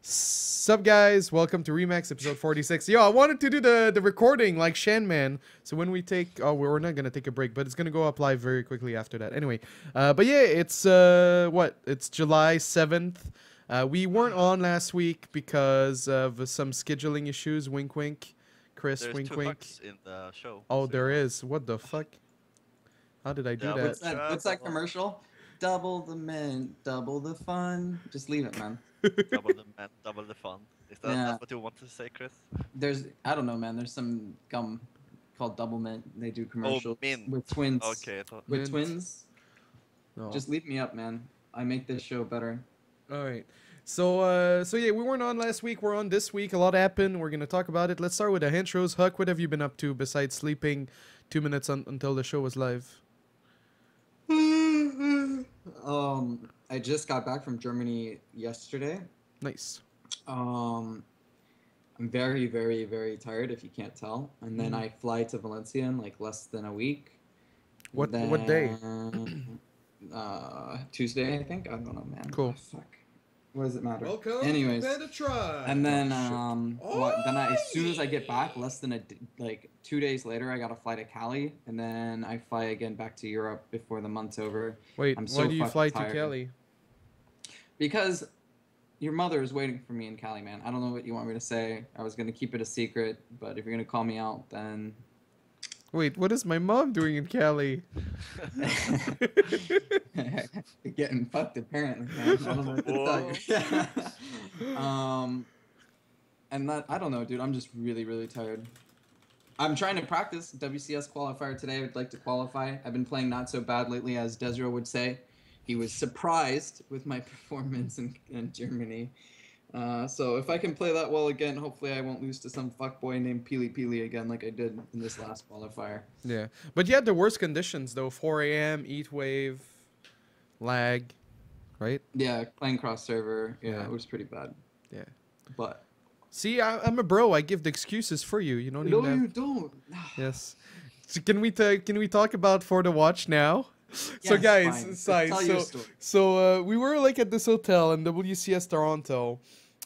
Sup guys, welcome to Remax episode 46. Yo, I wanted to do the recording like Shanman. So when we take, oh, we're not gonna take a break, but it's gonna go up live very quickly after that. Anyway, but yeah, it's it's July 7th. We weren't on last week because of some scheduling issues. Wink, wink. Chris, There's wink, two wink. HuKs in the show. Oh, so there is. What the fuck? How did I do that? What's that commercial? Double the mint, double the fun. Just leave it, man. Double the man, double the fun. Is that Yeah. that's what you want to say, Chris? I don't know, man. There's some gum called Double Mint. They do commercials mint. with twins. Okay, I thought. With Mint. twins. No. Just leave me up, man. I make this show better. All right. So yeah, we weren't on last week. We're on this week. A lot happened. We're gonna talk about it. Let's start with the intros. HuK, what have you been up to besides sleeping 2 minutes until the show was live? I just got back from Germany yesterday. Nice. I'm very, very, very tired, if you can't tell. And then I fly to Valencia in like less than a week. What day? Tuesday, I think. I don't know, man. Cool. Oh, fuck. What does it matter? Welcome Anyways, to Try. and then Oh, as soon as I get back, less than 2 days later, I gotta fly to Cali, and then I fly again back to Europe before the month's over. Wait, I'm why so do you fucking fly tired. to Cali? Because your mother is waiting for me in Cali, man. I don't know what you want me to say. I was gonna keep it a secret, but if you're gonna call me out, then Wait, what is my mom doing in Cali? you're getting fucked apparently, man. I don't know what to tell you. And that, I don't know, dude. I'm just really, really tired. I'm trying to practice WCS qualifier today. I would like to qualify. I've been playing not so bad lately, as desRow would say. He was surprised with my performance in Germany. So if I can play that well again, hopefully I won't lose to some fuckboy named Peely Peely again like I did in this last qualifier. Yeah, but you had the worst conditions though. 4 a.m., heat wave, lag, right? Yeah, playing cross server. Yeah, Yeah. it was pretty bad. Yeah. But See, I'm a bro. I give the excuses for you. You don't even have... you don't. Yes. So can we talk about For the Watch now? So Yes, guys, fine. Sai, Tell your story. so we were like at this hotel in WCS Toronto,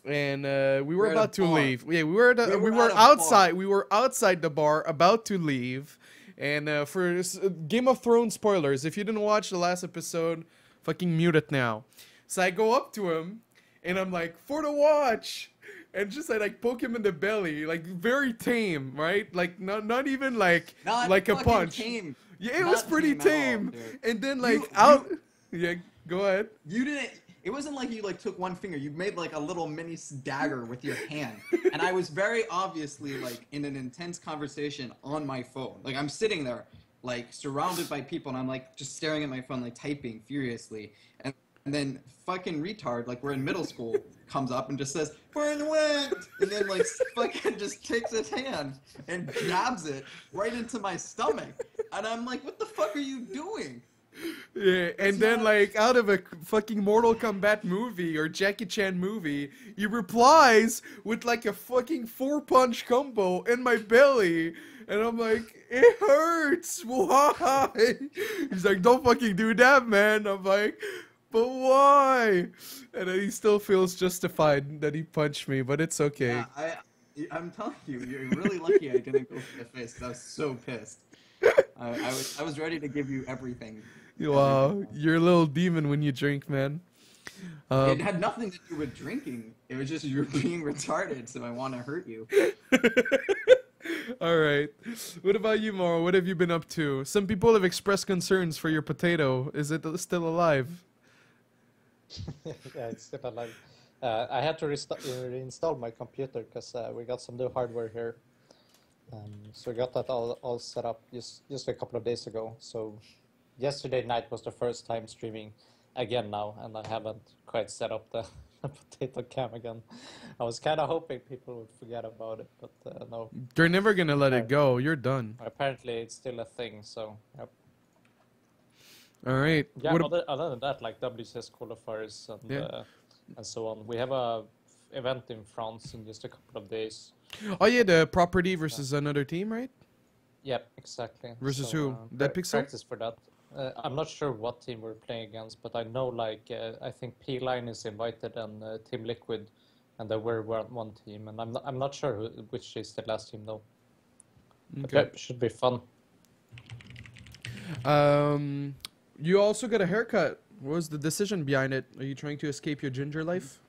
and we were We're at about a to bar. leave. Yeah, we were at a outside. bar. We were outside the bar, about to leave. And for Game of Thrones spoilers, if you didn't watch the last episode, fucking mute it now. So I go up to him, and I'm like, "For the Watch." And just I like poke him in the belly, like very tame, right? Like not even like Not like a fucking punch. tame. Yeah, it was Not pretty tame at all, tame. dude. And then like You- out. Yeah, go ahead. You didn't. It wasn't like you like took one finger. You made like a little mini dagger with your hand, and I was very obviously like in an intense conversation on my phone. Like I'm sitting there, like surrounded by people, and I'm like just staring at my phone, like typing furiously. And then fucking retard, like we're in middle school, comes up and just says, "For the wind!" And then like fucking just takes his hand and jabs it right into my stomach. And I'm like, "What the fuck are you doing?" Yeah, and then like out of a fucking Mortal Kombat movie or Jackie Chan movie, he replies with like a fucking 4-punch combo in my belly. And I'm like, "It hurts. Why?" He's like, "Don't fucking do that, man." I'm like, "But why?" And then he still feels justified that he punched me, but it's okay. Yeah, I'm telling you, you're really lucky I didn't go for the face, 'cause I was so pissed. I was ready to give you everything. Wow, you're a little demon when you drink, man. It had nothing to do with drinking. It was just you're being retarded, so I want to hurt you. All right. What about you, Morrow? What have you been up to? Some people have expressed concerns for your potato. Is it still alive? Yeah, it's still alive. I had to reinstall my computer because we got some new hardware here. So we got that all set up just a couple of days ago. So yesterday night was the first time streaming again now, and I haven't quite set up the potato cam again. I was kind of hoping people would forget about it, but no. They're never gonna let it go. You're done. Apparently it's still a thing, so yep. All right. Yeah, What other than that, like WCS qualifiers and Yeah. and so on. We have a event in France in just a couple of days. Oh yeah, the property versus another team, right? Yep, exactly. Versus who? That Pixel? Practice for that. I'm not sure what team we're playing against, but I know like I think P-Line is invited and Team Liquid and they were one team, and I'm not sure which is the last team though. But Okay. that should be fun. You also got a haircut. What was the decision behind it? Are you trying to escape your ginger life?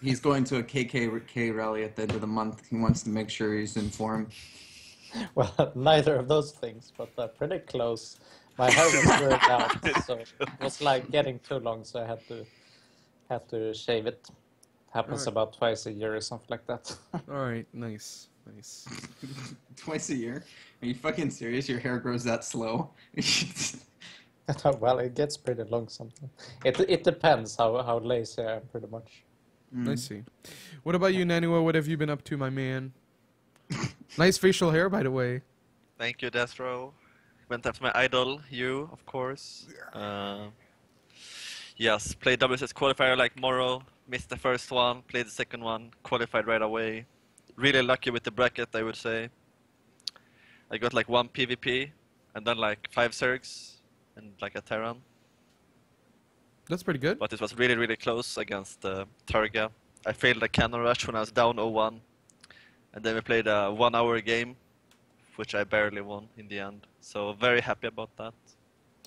He's going to a KKK rally at the end of the month. He wants to make sure he's in form. Well, neither of those things, but pretty close. My hair was growing out, so it was like getting too long, so I had to shave it. Happens Alright. about twice a year or something like that. All right, nice. Twice a year? Are you fucking serious? Your hair grows that slow? Well, it gets pretty long sometimes. It depends how lazy I am, pretty much. I see. What about you, NaNiwa? What have you been up to, my man? Nice facial hair, by the way. Thank you, desRow. Went after my idol, you, of course. Yes, played WCS qualifier like Morrow. Missed the first one, played the second one, qualified right away. Really lucky with the bracket, I would say. I got like 1 PvP, and then like 5 Zergs, and like a Terran. That's pretty good. But it was really, really close against Targa. I failed a cannon rush when I was down 0-1. And then we played a 1-hour game, which I barely won in the end. So very happy about that.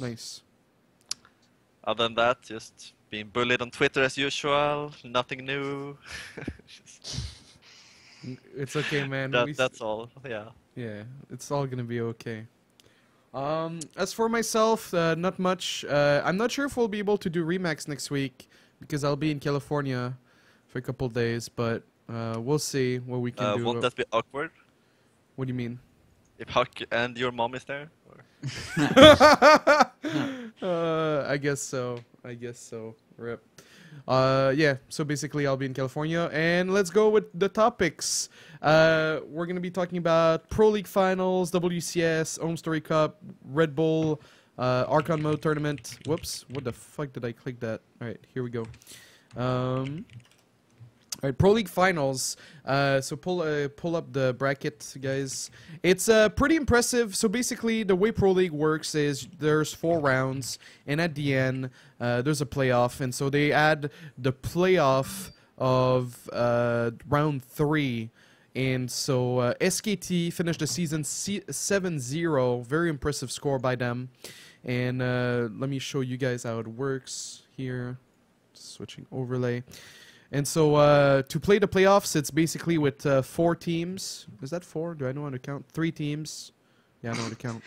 Nice. Other than that, just being bullied on Twitter as usual. Nothing new. It's okay, man. That's all, yeah. Yeah, it's all gonna be okay. As for myself, not much. I'm not sure if we'll be able to do Remax next week because I'll be in California for a couple days, but we'll see what we can do. Won't that be awkward? What do you mean? If HuK and your mom is there? Or? I guess so. Rip. Yeah, so basically I'll be in California, and let's go with the topics. We're gonna be talking about Proleague Finals, WCS, HomestoryCup, Redbull, Archon mode tournament. Whoops, what the fuck did I click that? Alright, here we go. Alright, Proleague Finals. So pull up the bracket, guys. It's pretty impressive. So basically, the way Proleague works is there's 4 rounds, and at the end, there's a playoff. And so they add the playoff of round 3. And so SKT finished the season 7-0. Very impressive score by them. And let me show you guys how it works here. Switching overlay. And so to play the playoffs, it's basically with 4 teams. Is that 4? Do I know how to count? 3 teams. Yeah, I know how to count.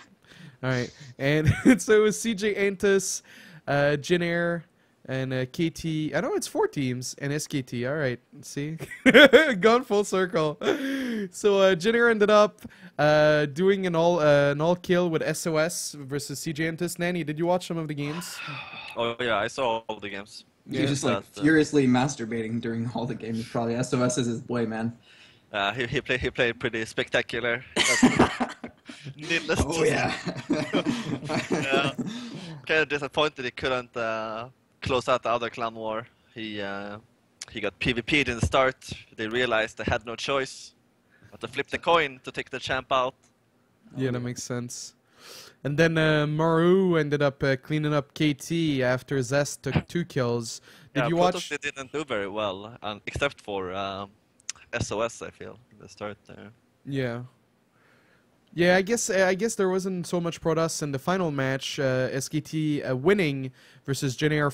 All right. And so it was CJ Antus, Jinair, and KT. I know it's 4 teams and SKT. All right. See? Gone full circle. So Jinair ended up doing an all kill with SOS versus CJ Antus. Nanny, did you watch some of the games? Oh yeah, I saw all the games. He's just like furiously masturbating during all the games. Probably SOS is his boy, man. He played pretty spectacular. Needless Oh to yeah. yeah. Kind of disappointed he couldn't close out the other clan war. He got PvP'd in the start. They realized they had no choice but to flip the coin to take the champ out. Yeah, that makes sense. And then Morrow ended up cleaning up KT after Zest took 2 kills. Did you watch? They didn't do very well, except for SOS, I feel, in the start there. Yeah. Yeah, I guess there wasn't so much Protoss in the final match. SKT winning versus Jinair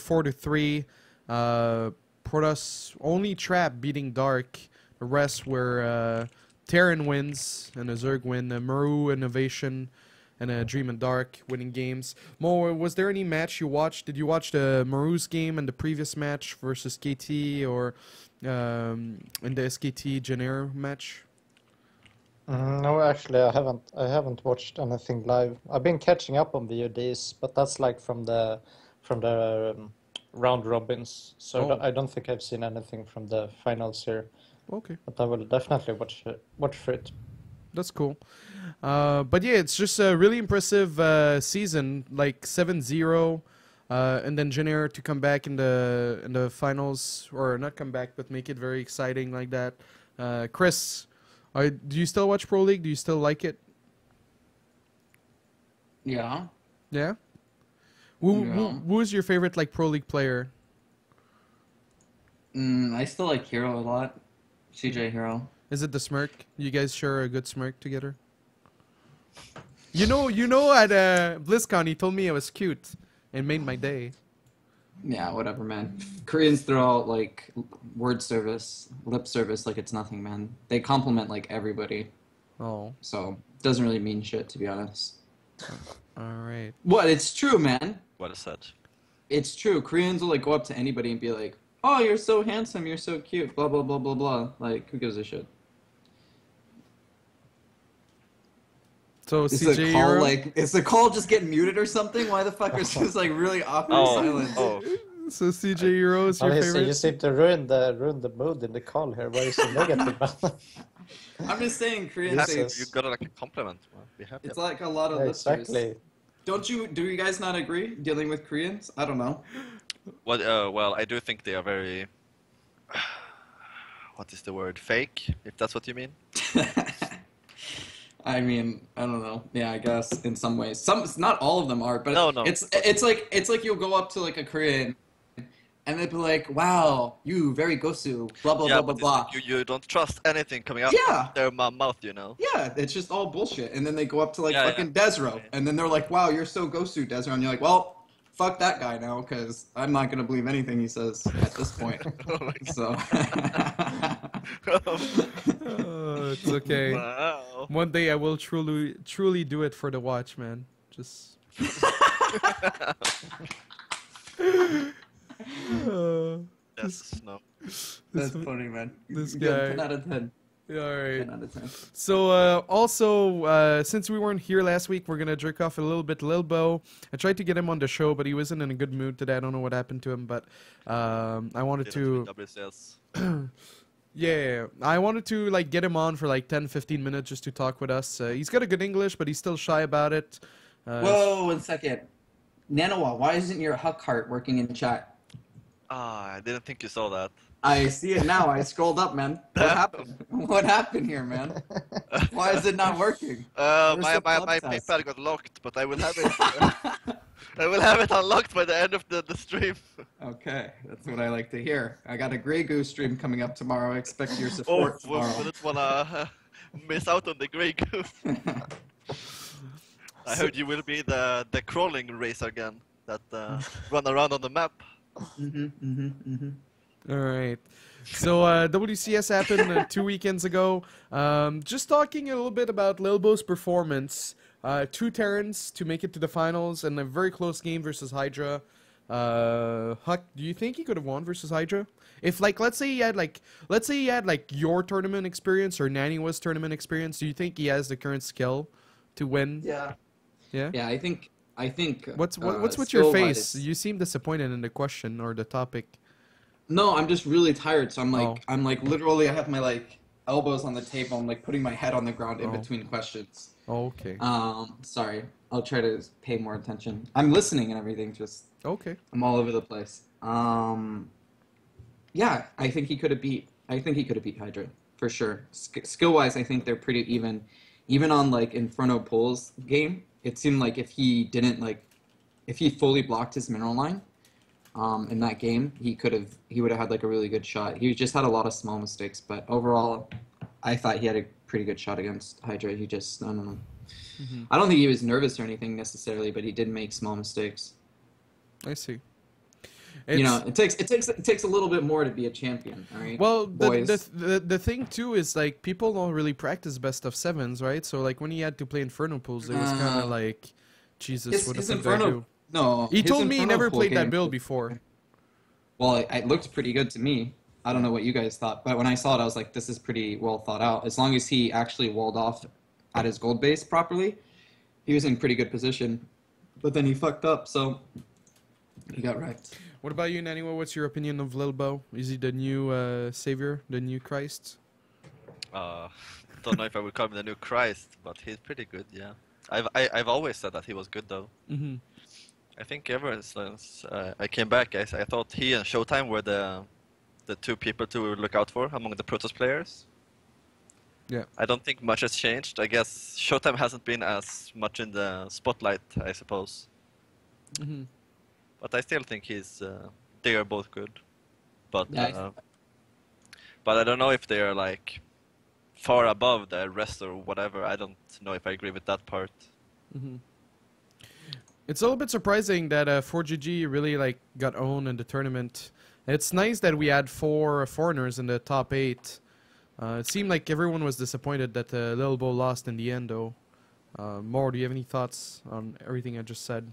4-3. Protoss only Trap beating Dark. The rest were Terran wins and a Zerg win. Morrow Innovation and Dream and Dark winning games. Mo, was there any match you watched? Did you watch the Morrow's game and the previous match versus KT, or in the SKT Jinair match? No, actually, I haven't watched anything live. I've been catching up on VODs, but that's like from the round robins. So I don't think I've seen anything from the finals here. Okay. But I will definitely watch for it. That's cool. But yeah, it's just a really impressive season, like 7-0, and then Jinair to come back in the finals, or not come back, but make it very exciting like that. Chris, do you still watch Pro League? Do you still like it? Yeah. Yeah. Who is your favorite like Pro League player? I still like Hero a lot. CJ Hero. Is it the smirk? You guys share a good smirk together? You know, at BlizzCon, he told me I was cute and made my day. Yeah, whatever, man. Koreans throw out like word service, lip service like it's nothing, man. They compliment like everybody. Oh, So, doesn't really mean shit, to be honest. all right. What? It's true, man. What is that? It's true. Koreans will like go up to anybody and be like, "Oh, you're so handsome. You're so cute." Blah blah blah blah blah. Like, who gives a shit? So Is CJ the call Euro? like? Is the call just getting muted or something? Why the fuck is this like really awkward silence? Oh. So CJ Euro is your Honestly, favorite? you seem to ruin the mood in the call here. Why are you so negative? I'm just saying, Koreans Happy say Jesus. you got like a compliment. Well, be happy. it's like a lot of Yeah, lip service. exactly. Do you guys not agree dealing with Koreans? I don't know. What? Well, I do think they are very. What is the word? Fake, if that's what you mean. I mean, I don't know. Yeah, I guess in some ways. Not all of them are, but No. it's like you'll go up to like a Korean and they'd be like, "Wow, you very gosu, blah blah Yeah, blah blah but blah." it's like you don't trust anything coming out Yeah. of their mouth, you know. Yeah, it's just all bullshit. And then they go up to like Yeah, fucking desRow, and then they're like, "Wow, you're so gosu, desRow," and you're like, "Well, fuck that guy now, because I'm not gonna believe anything he says at this point." Oh my So. Oh, it's okay. Wow. One day I will truly do it for the watch, man. Just. Yes, no. That's funny, man. this You get guy. 10 out of 10. Yeah, all right. 10 out of 10. So also, since we weren't here last week, we're gonna jerk off a little bit Lilbo. I tried to get him on the show, but he wasn't in a good mood today. I don't know what happened to him, but I wanted to. WCS. Yeah, I wanted to like get him on for like 10-15 minutes just to talk with us. He's got a good English, but he's still shy about it. Whoa, 1 second. NaNiwa, why isn't your HuK cart working in chat? Ah, I didn't think you saw that. I see it now. I scrolled up, man. What happened? What happened here, man? Why is it not working? Where's My the blood test? PayPal got locked, but I will have it. I will have it unlocked by the end of the stream. Okay, that's what I like to hear. I got a Grey Goose stream coming up tomorrow. I expect your Oh, support we tomorrow. didn't wanna miss out on the Grey Goose. I heard you will be the crawling racer again that run around on the map. All right. So WCS happened 2 weekends ago. Just talking a little bit about Lilbo's performance. 2 Terrans to make it to the finals and a very close game versus Hydra. HuK, do you think he could have won versus Hydra? If like let's say he had like your tournament experience or NaNiwa's tournament experience, do you think he has the current skill to win? Yeah. Yeah. Yeah, I think. What's with your face? skill-wise- You seem disappointed in the question or the topic. No, I'm just really tired. So I'm like, Oh. I'm like literally, I have my like elbows on the table. I'm like putting my head on the ground in Oh. between questions. Oh, okay. Sorry. I'll try to pay more attention. I'm listening and everything. Just Okay. I'm all over the place. Yeah, I think he could have beat. I think he could have beat Hydra for sure. Skill-wise, I think they're pretty even. Even on like Inferno Pool's game, it seemed like if he fully blocked his mineral line, in that game, he would have had like a really good shot. He just had a lot of small mistakes, but overall, I thought he had a pretty good shot against Hydra. He just, I don't know. I don't think he was nervous or anything necessarily, but he did make small mistakes. I see. You know, it takes a little bit more to be a champion, all right? Well, boys. the thing too is like people don't really practice best of sevens, right? So like when he had to play Inferno pools, it was kind of like, Jesus, what the fuck did I do? No, He his told me he Inferno never pool played that game- build before. Well, it looked pretty good to me. I don't know what you guys thought, but when I saw it, I was like, this is pretty well thought out. As long as he actually walled off at his gold base properly, he was in pretty good position. But then he fucked up, so he got wrecked. What about you, NaNiwa? What's your opinion of Lilbo? Is he the new savior, the new Christ? Don't know if I would call him the new Christ, but he's pretty good. Yeah, I've always said that he was good though. Mm-hmm. I think ever since I came back, I thought he and Showtime were the 2 people to look out for among the Protoss players. Yeah. I don't think much has changed. I guess Showtime hasn't been as much in the spotlight, I suppose. Mm-hmm. But I still think they are both good. But Yeah, But I don't know if they are like far above the rest or whatever. I don't know if I agree with that part. It's a little bit surprising that 4GG really like got owned in the tournament. It's nice that we had 4 foreigners in the top 8. It seemed like everyone was disappointed that Lil Bo lost in the end, though. Morrow, do you have any thoughts on everything I just said?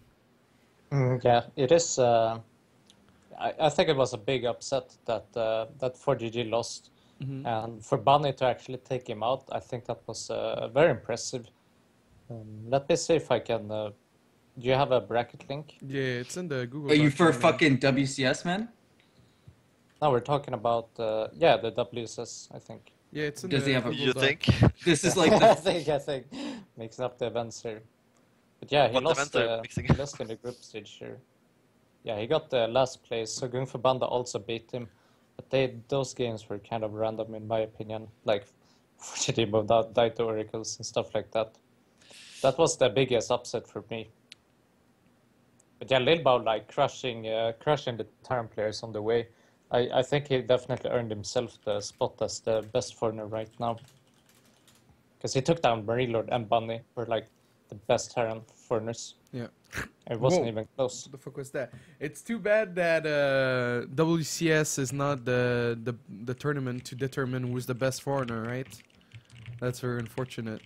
Yeah, it is. I think it was a big upset that that 4GG lost, and for Bunny to actually take him out, I think that was very impressive. Let me see if I can. Do you have a bracket link? Yeah, it's in the Google. Are you for document. fucking WCS, man? No, we're talking about yeah, the WCS, I think. Yeah, it's in Does the he have a- Google You doc. think? This is like I the think mixing up the events here. But yeah, he What lost, events are mixing? he lost in the group stage here. Yeah, he got the last place, so Gung for Banda also beat him. But those games were kind of random in my opinion. Like, fortunately moved out, died to Oracles and stuff like that. That was the biggest upset for me. But yeah, Lil Bao like crushing the Terran players on the way. I think he definitely earned himself the spot as the best foreigner right now. Because he took down Marilord and Bunny, were like the best Terran foreigners. Yeah. It wasn't Whoa. even close. What the fuck was that? It's too bad that WCS is not the tournament to determine who's the best foreigner, right? That's very unfortunate.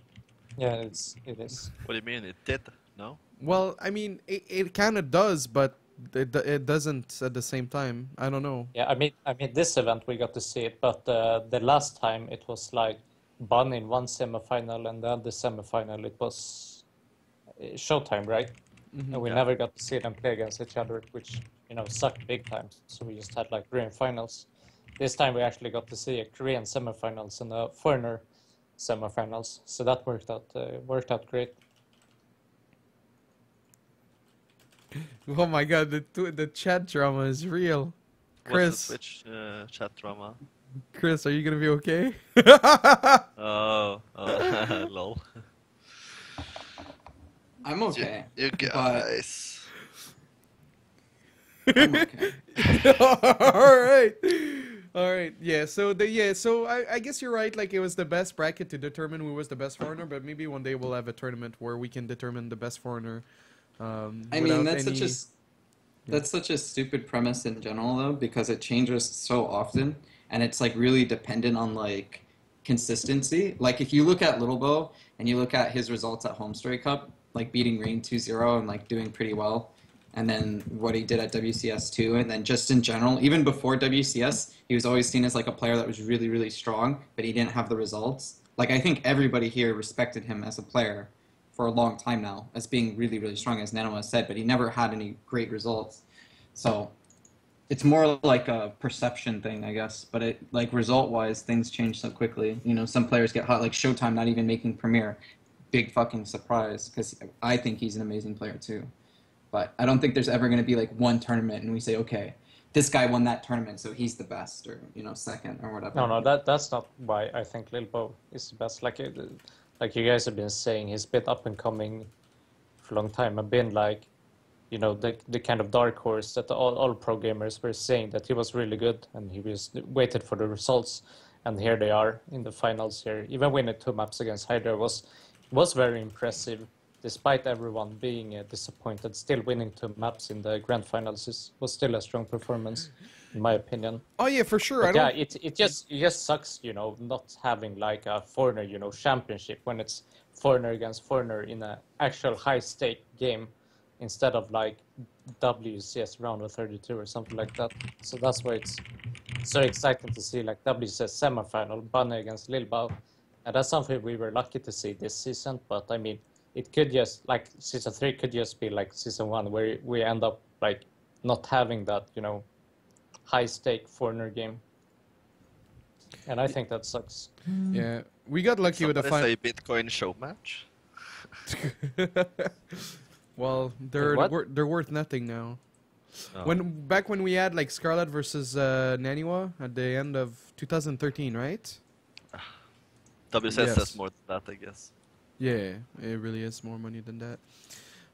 Yeah, it is. What do you mean? It did? No? Well, I mean, it kind of does, but it doesn't at the same time. I don't know. Yeah, I mean, this event we got to see it, but the last time it was like Bunny in one semifinal, and the other semifinal it was Showtime, right? And we Yeah. never got to see them play against each other, which sucked big time. So we just had like Korean finals. This time we actually got to see a Korean semifinals and a foreigner semifinals. So that worked out great. Oh my god, the chat drama is real. What's the Chris, Twitch chat drama? Chris, are you gonna be okay? Oh, lol. I'm okay. You guys. I'm okay. All right. Yeah. So I guess you're right. Like it was the best bracket to determine who was the best foreigner, but maybe one day we'll have a tournament where we can determine the best foreigner. I without mean, that's any... such a stupid premise in general, though, because it changes so often, and it's like really dependent on like consistency. Like if you look at Little Bo and you look at his results at HomestoryCup, like beating Rain 2-0 and like doing pretty well, and then what he did at WCS 2, and then just in general, even before WCS, he was always seen as like a player that was really, really strong, but he didn't have the results. Like I think everybody here respected him as a player for a long time now as being really, really strong, as NaNiwa said, but he never had any great results. So it's more like a perception thing, I guess. But it like result-wise, things change so quickly. Some players get hot, like Showtime not even making Premier. Big fucking surprise, because I think he's an amazing player too. But I don't think there's ever going to be like one tournament and we say, okay, this guy won that tournament, so he's the best, or second, or whatever. No, that's not why I think Lil Bo is the best. Like you guys have been saying, he's been up and coming for a long time. I've been like, the kind of dark horse that all pro gamers were saying that he was really good, and he was waited for the results, and here they are in the finals here. Even winning 2 maps against Hydra was very impressive, despite everyone being disappointed. Still winning 2 maps in the grand finals was still a strong performance, in my opinion. Oh yeah, for sure. But yeah, it just sucks, not having like a foreigner, championship when it's foreigner against foreigner in an actual high stake game instead of like WCS round of 32 or something like that. So that's why it's so exciting to see like WCS semifinal, Bunny against Lil Bao. And that's something we were lucky to see this season. But I mean, it could just like season 3 could just be like season 1 where we end up like not having that, high stake foreigner game. And I think that sucks. Yeah, we got lucky with the Somebody final. say Bitcoin show match? Well, What? they're worth nothing now. Oh. Back when we had like Scarlet versus NaNiwa at the end of 2013, right? WCS Yes. has more than that, I guess. Yeah, it really is more money than that.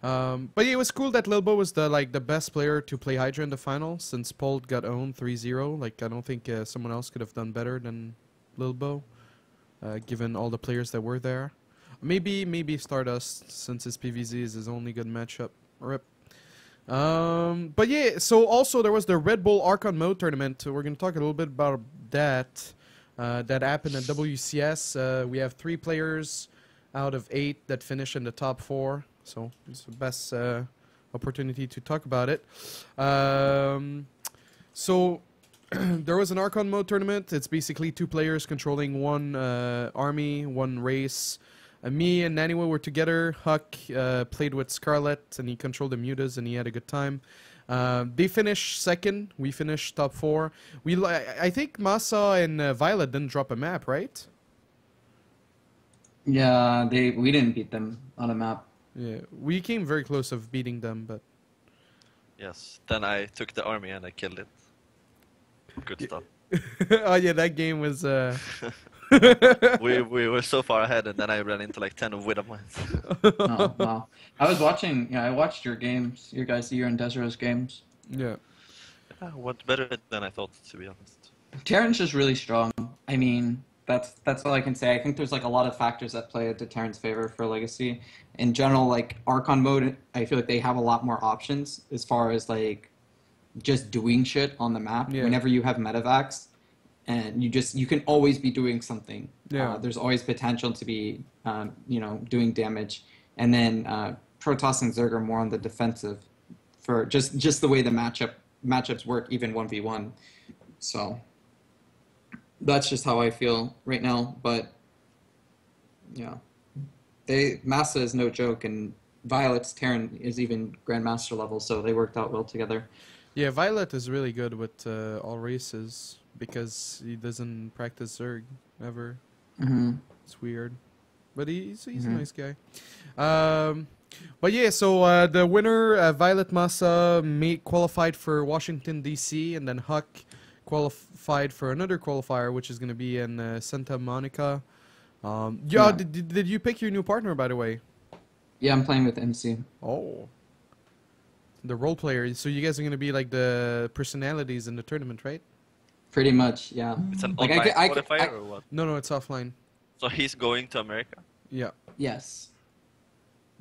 But yeah, it was cool that Lilbo was the best player to play Hydra in the final since Paul got owned 3-0. Like I don't think someone else could have done better than Lilbo, given all the players that were there. Maybe Stardust since his PVZ is his only good matchup. Rip. But yeah, so also there was the Redbull Archon mode tournament. We're gonna talk a little bit about that. That happened at WCS. We have 3 players out of 8 that finished in the top 4. So it's the best opportunity to talk about it. So there was an Archon mode tournament. It's basically 2 players controlling one army, one race. Me and NaNiwa were together. HuK played with Scarlet, and he controlled the mutas, and he had a good time. They finished second. We finished top 4. I think Masa and Violet didn't drop a map, right? Yeah, we didn't beat them on a map. Yeah, we came very close of beating them, but Yes. Then I took the army and I killed it. Good stuff. oh yeah, that game was. we were so far ahead, and then I ran into like 10 of Widow mines. Oh, wow. I was watching, yeah, I watched your games, your and desRow's games. Yeah. Went better than I thought, to be honest. Terran's just really strong. I mean, that's all I can say. I think there's like a lot of factors that play into Terran's favor for Legacy. In general, like Archon mode, I feel like they have a lot more options as far as like just doing shit on the map. Yeah. Whenever you have metavacs, and you can always be doing something. Yeah. There's always potential to be, doing damage. And then Protoss and Zerg are more on the defensive for just the way the matchups work, even 1v1. So that's just how I feel right now. But yeah, Massa is no joke, and Violet's Terran is even Grandmaster level, so they worked out well together. Yeah, Violet is really good with all races because he doesn't practice Zerg ever. Mm-hmm. It's weird, but he's a nice guy. But yeah, so the winner, Violet Massa, qualified for Washington D.C. and then HuK qualified for another qualifier, which is going to be in Santa Monica. Yeah. Did you pick your new partner, by the way? Yeah, I'm playing with MC. Oh. The role player. So you guys are going to be like the personalities in the tournament, right? Pretty much, yeah. It's an Like, online I qualifier or what? No, it's offline. So he's going to America? Yeah. Yes.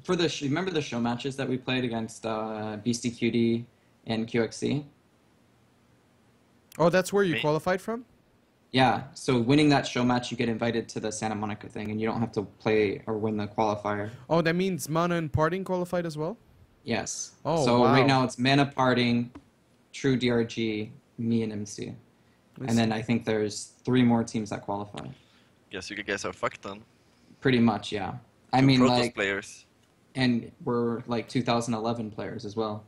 For the remember the show matches that we played against BCQD and QXC? Oh, that's where you Me? qualified from? Yeah. So winning that show match, you get invited to the Santa Monica thing, and you don't have to play or win the qualifier. Oh, that means Mana and Parting qualified as well? Yes. Oh, so wow. right now it's Mana Parting, True DRG, me, and MC. And then I think there's 3 more teams that qualify. Guess you guys are fucked then. Pretty much, yeah. I Two mean, Protoss like, players. and we're like 2011 players as well.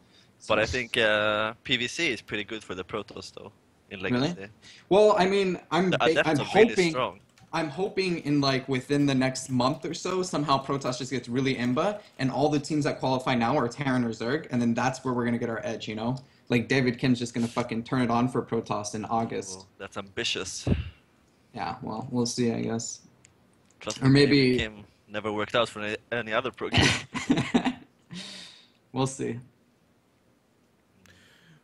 But I think PVC is pretty good for the Protoss though. In Legacy. Really? Well, I mean, I'm The adepts are really hoping. strong. I'm hoping in like within the next month or so, somehow Protoss just gets really imba, and all the teams that qualify now are Terran or Zerg, and then that's where we're gonna get our edge, you know? Like David Kim's just gonna fucking turn it on for Protoss in August. Well, that's ambitious. Yeah, well, we'll see, I guess. Trust Or me, maybe- Kim never worked out for any other program. We'll see.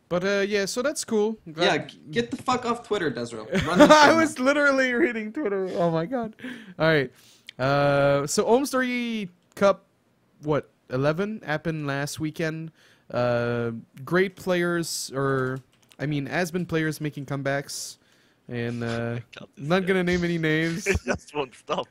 But yeah, so that's cool. Yeah, get the fuck off Twitter, desRow. Run the I show, was man. literally reading Twitter. Oh my god. All right. So HomestoryCup, what, 11 happened last weekend. Great players, has-been players making comebacks, and God, this not guy. gonna name any names. It just won't stop.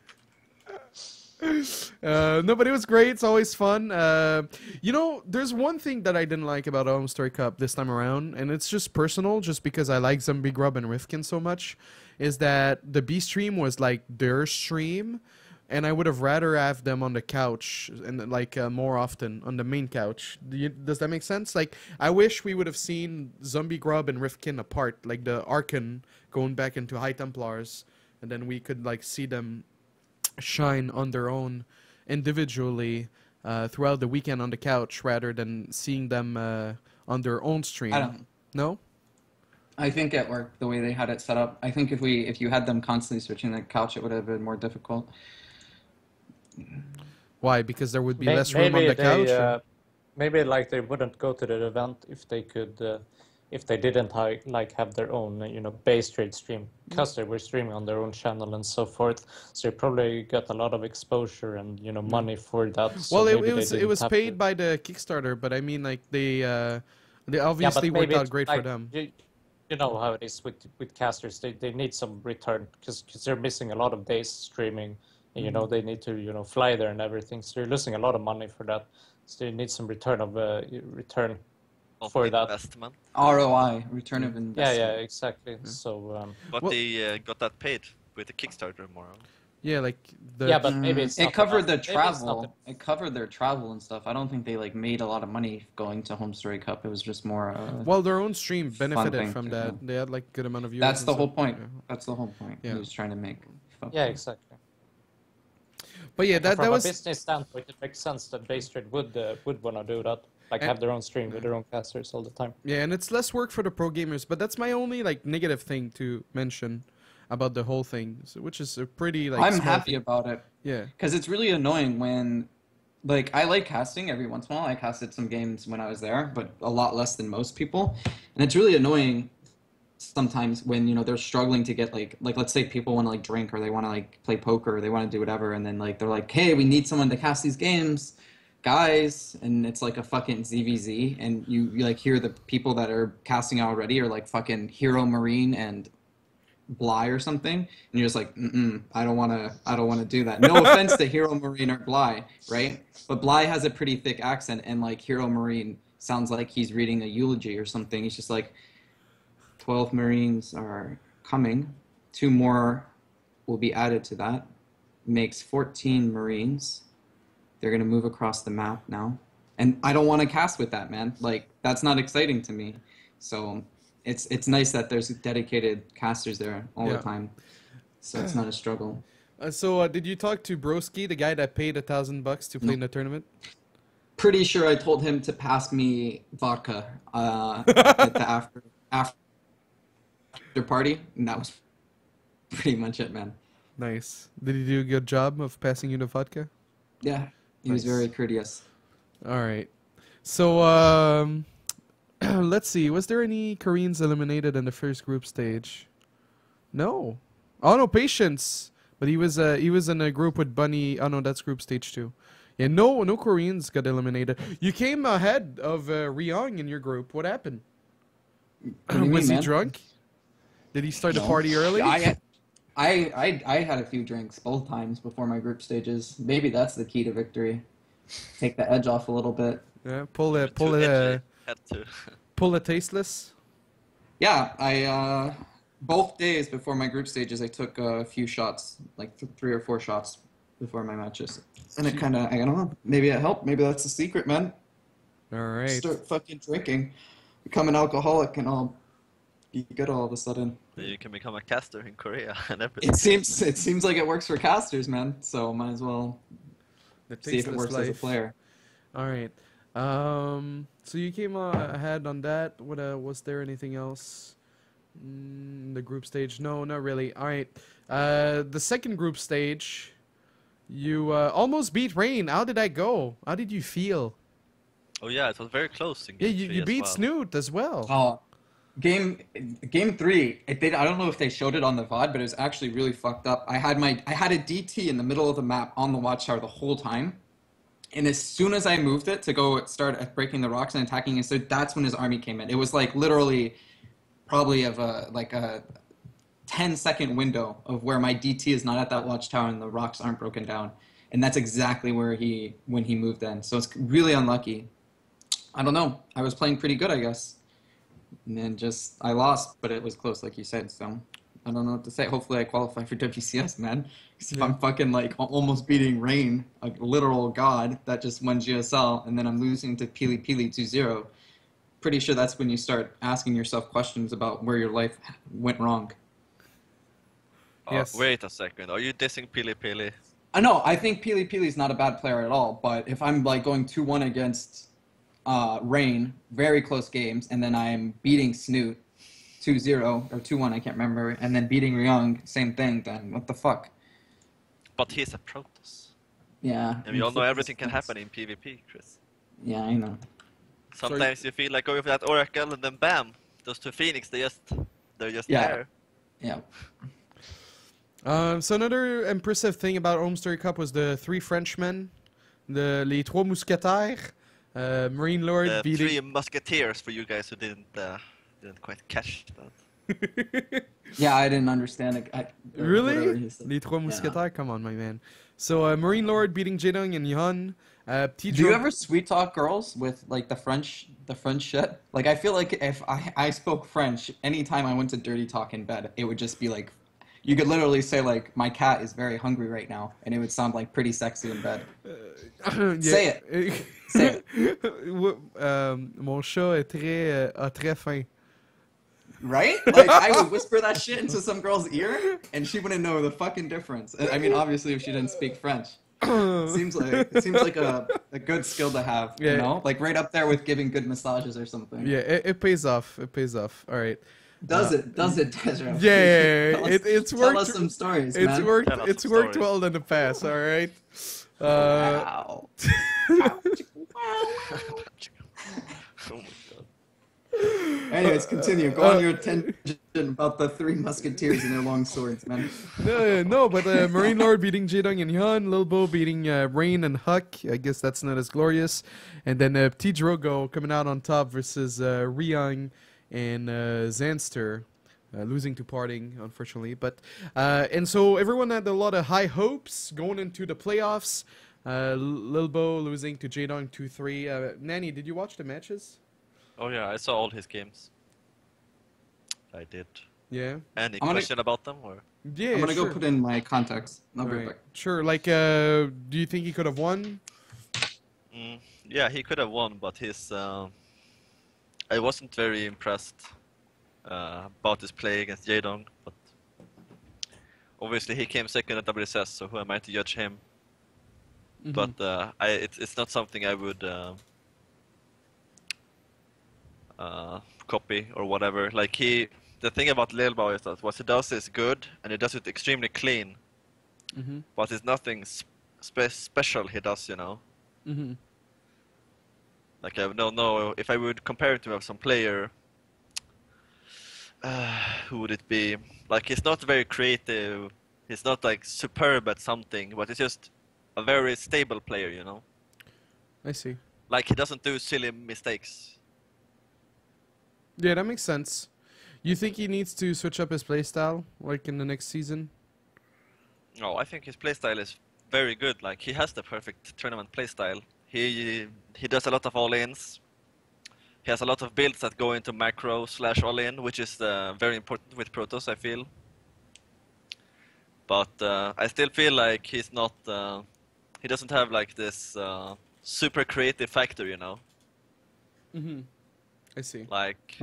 No, but it was great. It's always fun. There's one thing that I didn't like about HomestoryCup this time around, and it's just personal, just because I like Zombie Grub and Rifkin so much, is that the B stream was like their stream, and I would have rather have them on the couch and like more often on the main couch. Does that make sense? Like, I wish we would have seen Zombie Grub and Rifkin apart, like the Archon going back into High Templars, and then we could like see them shine on their own individually throughout the weekend on the couch, rather than seeing them on their own stream. I don't. No? I think it worked the way they had it set up. I think if you had them constantly switching the couch, it would have been more difficult. Why? Because there would be less room on maybe the couch? they, or- maybe like they wouldn't go to the event if they could, if they didn't like have their own, base trade stream, because they were streaming on their own channel and so forth. So they probably got a lot of exposure and money for that. So Well, maybe it was have paid to... by the Kickstarter, but I mean, like they obviously worked out great for them. You know how it is with casters. They need some return because they're missing a lot of days streaming. And, they need to fly there and everything. So you're losing a lot of money for that. So you need some return of for that investment. ROI, return of investment. Yeah, exactly. So But they got that paid with the Kickstarter, Morrow. Yeah, like but maybe it's it not covered enough. their Maybe it's not travel. It covered their travel and stuff. I don't think they like made a lot of money going to HomestoryCup. It was just more. well, their own stream benefited thing from to that. do. They had like good amount of viewers. That's and the stuff. whole point. Yeah. That's the whole point. Yeah. He was trying to make. Yeah, exactly. But yeah, that From was a business standpoint, it makes sense that base trade would want to do that, like have their own stream with their own casters all the time. Yeah, and it's less work for the pro gamers, but that's my only like negative thing to mention about the whole thing, so, which is a pretty like. I'm small happy thing. about it. Yeah. Because it's really annoying when, like, I like casting every once in a while. I casted some games when I was there, but a lot less than most people. And it's really annoying sometimes when, they're struggling to get, like let's say people want to, like, drink or they want to, like, play poker or they want to do whatever. And then, like, they're like, hey, we need someone to cast these games, guys. And it's like a fucking ZVZ. And you like, hear the people that are casting already are, like, fucking Hero Marine and Bly or something, and you're just like, I don't want to do that. No offense to Hero Marine or Bly, right? But Bly has a pretty thick accent, and like Hero Marine sounds like he's reading a eulogy or something. He's just like, 12 Marines are coming. 2 more will be added to that. Makes 14 Marines. They're gonna move across the map now, and I don't want to cast with that, man. Like that's not exciting to me. So. It's nice that there's dedicated casters there all the time, so it's not a struggle. So did you talk to Broski, the guy that paid $1,000 to play in the tournament? Pretty sure I told him to pass me vodka at the after party, and that was pretty much it, man. Nice. Did he do a good job of passing you the vodka? Yeah, he was very courteous. All right. So let's see. Was there any Koreans eliminated in the first group stage? No. Oh no, Patience. But he was in a group with Bunny. Oh no, that's group stage 2. Yeah, no Koreans got eliminated. You came ahead of Ryong in your group. What happened? Was he drunk? Did he start the party early? I had a few drinks both times before my group stages. Maybe that's the key to victory. Take the edge off a little bit. Yeah, pull a tasteless. Yeah, I both days before my group stages, I took a few shots, like 3 or 4 shots before my matches, and it kind of, I don't know, maybe it helped. Maybe that's the secret, man. All right. Start fucking drinking, become an alcoholic, and I'll be good all of a sudden. You can become a caster in Korea and everything. It seems like it works for casters, man. So might as well see if it works as a player. All right. So you came ahead on that. What was there anything else? The group stage? No, not really. All right. The second group stage, you almost beat Rain. How did that go? How did you feel? Oh yeah, it was very close in Yeah, game 3 you as beat well. Snoot as well. Oh, game 3. I don't know if they showed it on the VOD, but it was actually really fucked up. I had a DT in the middle of the map on the watchtower the whole time. And as soon as I moved it to go start breaking the rocks and attacking it, so that's when his army came in. It was like literally probably of a 10-second window of where my DT is not at that watchtower and the rocks aren't broken down. And that's exactly when he moved in. So it's really unlucky. I don't know. I was playing pretty good, I guess. And then I lost, but it was close, like you said, so I don't know what to say. Hopefully I qualify for WCS, man. Because if I'm fucking like almost beating Rain, a literal god that just won GSL, and then I'm losing to Pili 2-0, pretty sure that's when you start asking yourself questions about where your life went wrong. Yes. Wait a second. Are you dissing Pili? No, I think Pili is not a bad player at all, but if I'm like going 2-1 against Rain, very close games, and then I'm beating Snoot 2-0 or 2-1, I can't remember, and then beating Ryong, same thing, then what the fuck? But he's a Protoss. Yeah. And we all know everything can happen in PvP, Chris. Yeah, I know. Sometimes you feel like going for that Oracle and then bam, those two Phoenix, they're just there. Yeah. So another impressive thing about HomestoryCup was the three Frenchmen, les trois mousquetaires, Marine Lord The beating. three musketeers for you guys who didn't quite catch that. Yeah, I didn't understand it. Whatever Really? he said. Les trois mousquetaires? Come on, my man. So Marine Lord beating Jaedong and Yun. Do you ever sweet talk girls with like the French shit? Like I feel like if I spoke French anytime I went to dirty talk in bed, it would just be like, you could literally say like, my cat is very hungry right now, and it would sound like pretty sexy in bed. Say it. Say it. Mon chat est a très faim. Right? Like I would whisper that shit into some girl's ear, and she wouldn't know the fucking difference. I mean, obviously, if she didn't speak French. Seems like a good skill to have, Yeah. you know, like right up there with giving good massages or something. Yeah, it pays off. It pays off. All right. Does it, desRow? Yeah, it's worked. Tell us some stories, It's man. worked. Tell us It's some worked stories. well in the past. All right. Wow. Oh my god. Anyways, continue. Go on your tangent about the three musketeers and their long swords, man. No, but Marine Lord beating Jaedong and Yun, Lil Bo beating Rain and HuK. I guess that's not as glorious. And then T-Drogo coming out on top versus Ryung and Zanster. Losing to Parting, unfortunately. But and so everyone had a lot of high hopes going into the playoffs. Lil Bo losing to Jaedong 2-3. Nani, did you watch the matches? Oh yeah, I saw all his games. I did. Yeah. Any I'm gonna- question about them or? Yeah. I'm gonna sure. go put in my context. I'll be Right. back. Sure. Like, do you think he could have won? Yeah, he could have won, but I wasn't very impressed about his play against Jaedong. But obviously, he came second at WCS, so who am I to judge him? Mhm. But it's not something I would copy or whatever. Like the thing about Lil Bao is that what he does is good, and he does it extremely clean. Mhm. But it's nothing special he does, you know. Mhm. Like I don't know if I would compare it to some player. Who would it be? Like he's not very creative. He's not like superb at something, but he's just a very stable player, you know. I see. Like he doesn't do silly mistakes. Yeah, that makes sense. You think he needs to switch up his playstyle, like in the next season? No, I think his playstyle is very good. Like he has the perfect tournament playstyle. He does a lot of all-ins. He has a lot of builds that go into macro / all-in, which is very important with Protoss, I feel. But I still feel like he's not. He doesn't have like this super creative factor, you know. Mhm. I see. Like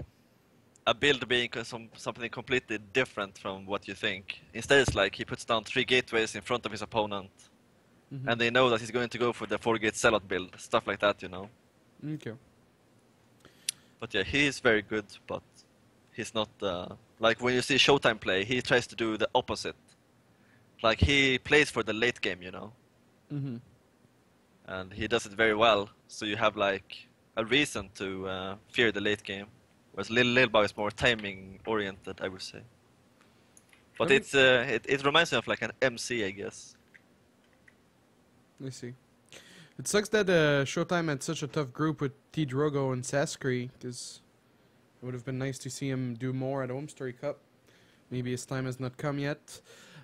a build being something completely different from what you think. Instead, it's like he puts down 3 gateways in front of his opponent, Mhm. and they know that he's going to go for the 4-gate sellout build, stuff like that, you know. Okay. But yeah, he is very good, but he's not like when you see Showtime play, he tries to do the opposite. Like he plays for the late game, you know, Mhm. and he does it very well. So you have like a reason to fear the late game. Whereas Lil Bao is more timing oriented, I would say. But Okay. it reminds me of like an MC, I guess. I see. It sucks that Showtime had such a tough group with T-Drogo and Saskri, because it would have been nice to see him do more at HomestoryCup. Maybe his time has not come yet.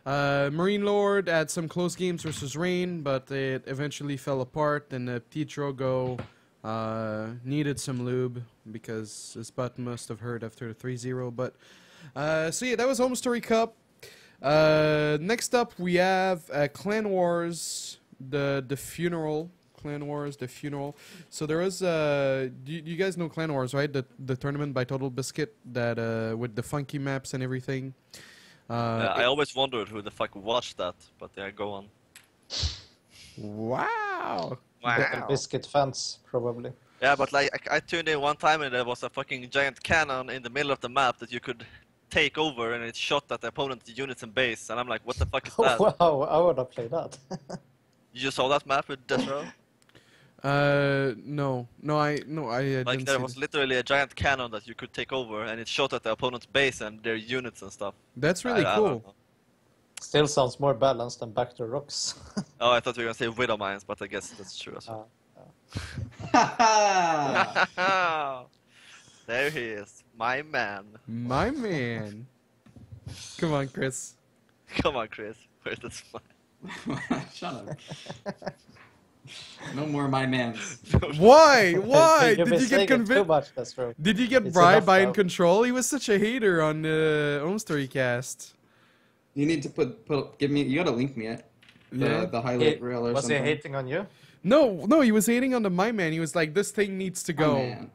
Marine Lord had some close games versus Rain, but it eventually fell apart, and T-Drogo needed some lube, because his butt must have hurt after the 3-0. But, so yeah, that was HomestoryCup. Next up, we have Clanwars, the funeral. Clanwars, the funeral. So there was, you guys know Clanwars, right? The tournament by Total Biscuit that with the funky maps and everything. I always wondered who the fuck watched that, but yeah, go on. Wow. Little Biscuit fans, probably. Yeah, but like I tuned in one time and there was a fucking giant cannon in the middle of the map that you could take over, and it shot at the opponent's units and base, and I'm like, what the fuck is that? Wow, I would have played that. You saw that map with desRow? No, I Like didn't there see was that. literally a giant cannon that you could take over, and it shot at the opponent's base and their units and stuff. That's really I cool. don't know. Still sounds more balanced than back to rocks. Oh, I thought you were gonna say Widow Mines, but I guess that's true as well. There he is, my man. My man. Come on, Chris. Come on, Chris. Where's the smile? Shut up. No more my mans. Why? Why? You've Did been you saying get it too convinced? much, desRow. Did you get It's bribed enough by In now. Control? He was such a hater on the HomestoryCast. You need to give me. You gotta link me it. Yeah. The highlight reel or Was he something. hating on you? No, he was hating on the My Man. He was like, this thing needs to Oh, go. man.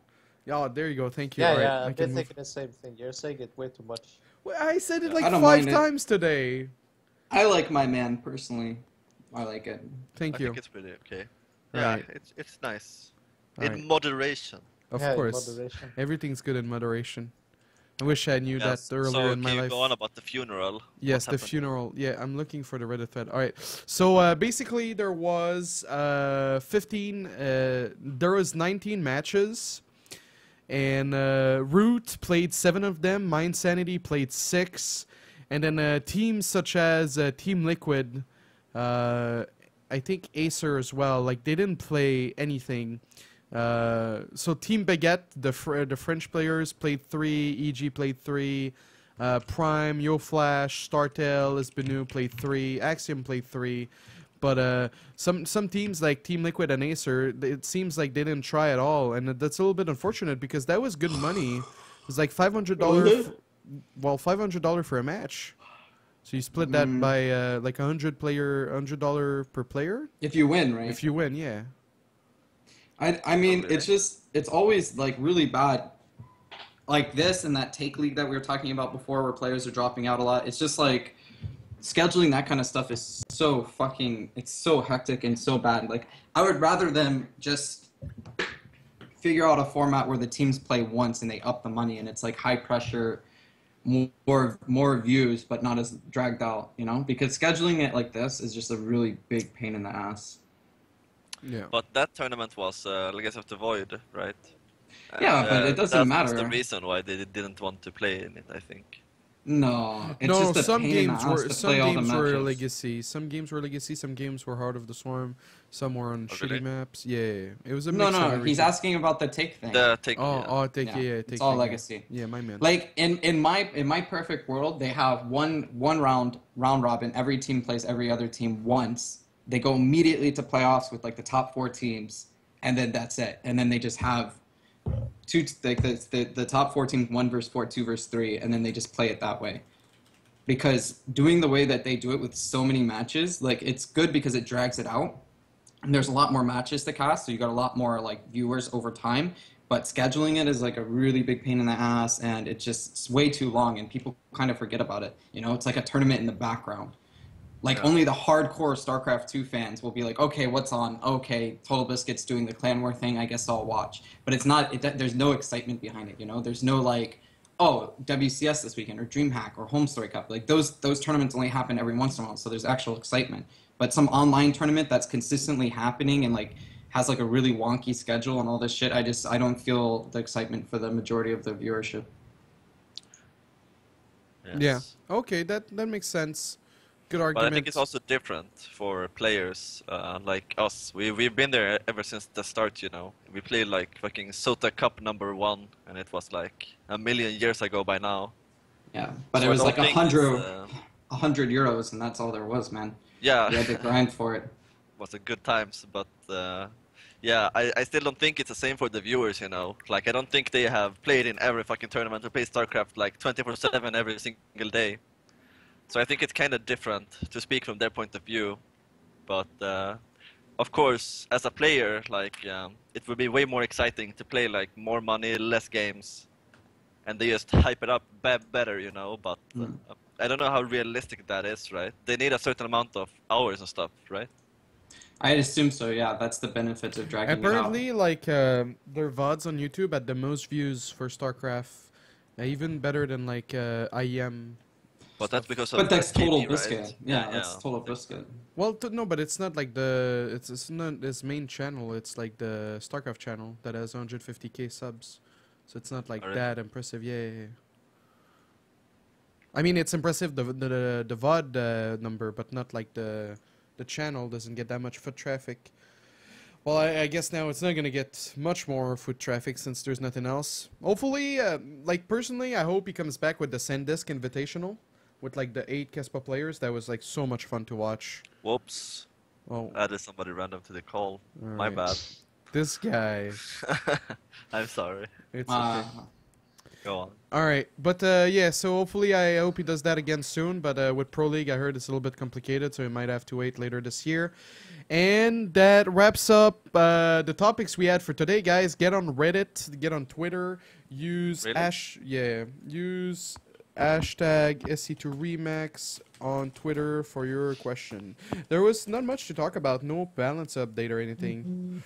Oh, there you go. Thank you. Yeah, Alright, yeah, I I've can been move. thinking the same thing. You're saying it way too much. Well, I said it like I don't 5 mind it. times today. I like my man personally. I like it. Thank I you. think it's pretty okay. Yeah, Alright. it's nice. Alright. In moderation. Of Yeah, in course. moderation. Everything's good in moderation. I wish I knew Yes. that earlier So in my can you life. go on about the funeral? Yes, What the happened? funeral. Yeah, I'm looking for the Reddit thread. All right. So basically, there was 15. There was 19 matches, and Root played 7 of them. Mind Sanity played 6, and then teams such as Team Liquid, I think Acer as well. Like they didn't play anything. So Team Baguette, the French players played 3. EG played 3. Prime, Yo Flash, Startail, Isbenu played 3. Axiom played 3. But some teams like Team Liquid and Acer, it seems like they didn't try at all, and that's a little bit unfortunate because that was good money. It was like $500. Well, $500 for a match. So you split that by like $100 per player. If you win, right? If you win, yeah. I mean, really? it's always like really bad. Like this and that take league that we were talking about before, where players are dropping out a lot. It's just like scheduling that kind of stuff is so fucking. It's so hectic and so bad. Like I would rather them just figure out a format where the teams play once and they up the money and it's like high pressure, more views, but not as dragged out. You know, because scheduling it like this is just a really big pain in the ass. Yeah. But that tournament was Legacy of the Void, right? Yeah, but it doesn't That's matter. the reason why they didn't want to play in it, I think. No, it's No, just a some pain games in the ass were to some play all the games were matches. legacy. Some games were legacy. Some games were Heart of the Swarm. Some were on Oh, shitty really? maps. Yeah, it was a No, mix of no, everything. he's asking about the take thing. The take. Oh, take Yeah, yeah, it's take all thing, legacy. Yeah, my man. Like in my perfect world, they have one round robin. Every team plays every other team once. They go immediately to playoffs with like the top 4 teams, and then that's it. And then they just have two like the top 4 teams, 1 versus 4, 2 versus 3, and then they just play it that way. Because doing the way that they do it with so many matches, like it's good because it drags it out. And there's a lot more matches to cast, so you got a lot more like viewers over time. But scheduling it is like a really big pain in the ass, and it's way too long, and people kind of forget about it. You know, it's like a tournament in the background. Like only the hardcore StarCraft 2 fans will be like, okay, what's on? Okay, Total Biscuit's doing the Clanwar thing. I guess I'll watch. But it's not. There's no excitement behind it. You know, there's no like, oh, WCS this weekend or DreamHack or HomestoryCup. Like those tournaments only happen every once in a while, so there's actual excitement. But some online tournament that's consistently happening and like has like a really wonky schedule and all this shit, I don't feel the excitement for the majority of the viewership. Yes. Yeah. Okay, that makes sense. Good But argument. I think it's also different for players like us. We've been there ever since the start, you know. We played like fucking Sota Cup #1, and it was like a million years ago by now. Yeah, but So it I was don't like think 100 euros, and that's all there was, man. Yeah, You had to grind for it. was a good times, but yeah, I still don't think it's the same for the viewers, you know. Like I don't think they have played in every fucking tournament or played StarCraft like 24/7 every single day. So I think it's kind of different to speak from their point of view, but of course, as a player, like it would be way more exciting to play like more money, less games, and they just hype it up better, you know. But I don't know how realistic that is, right? They need a certain amount of hours and stuff, right? I assume so, yeah. That's the benefit of dragging Apparently, like their VODs on YouTube had the most views for StarCraft, even better than like IEM. But that's because it of out. But that's the Total TV, Biscuit. right? Yeah, that's Total Biscuit. Well, no, but it's not like the it's not his main channel. It's like the StarCraft channel that has 150k subs, so it's not like Alright. that impressive. Yeah. I mean, it's impressive the VOD number, but not like the channel doesn't get that much foot traffic. Well, I guess now it's not gonna get much more foot traffic since there's nothing else. Hopefully, like personally, I hope he comes back with the SanDisk Invitational. With like the 8 Kespa players, that was like so much fun to watch. Whoops. Oh, Added somebody random to the call. My alright. bad. This guy. I'm sorry. It's okay. Go on. Alright, but yeah, so hopefully I hope he does that again soon, but with Pro League I heard it's a little bit complicated, so he might have to wait later this year. And that wraps up the topics we had for today, guys. Get on Reddit, get on Twitter, use use hashtag SC2Remax on Twitter for your question. There was not much to talk about, no balance update or anything.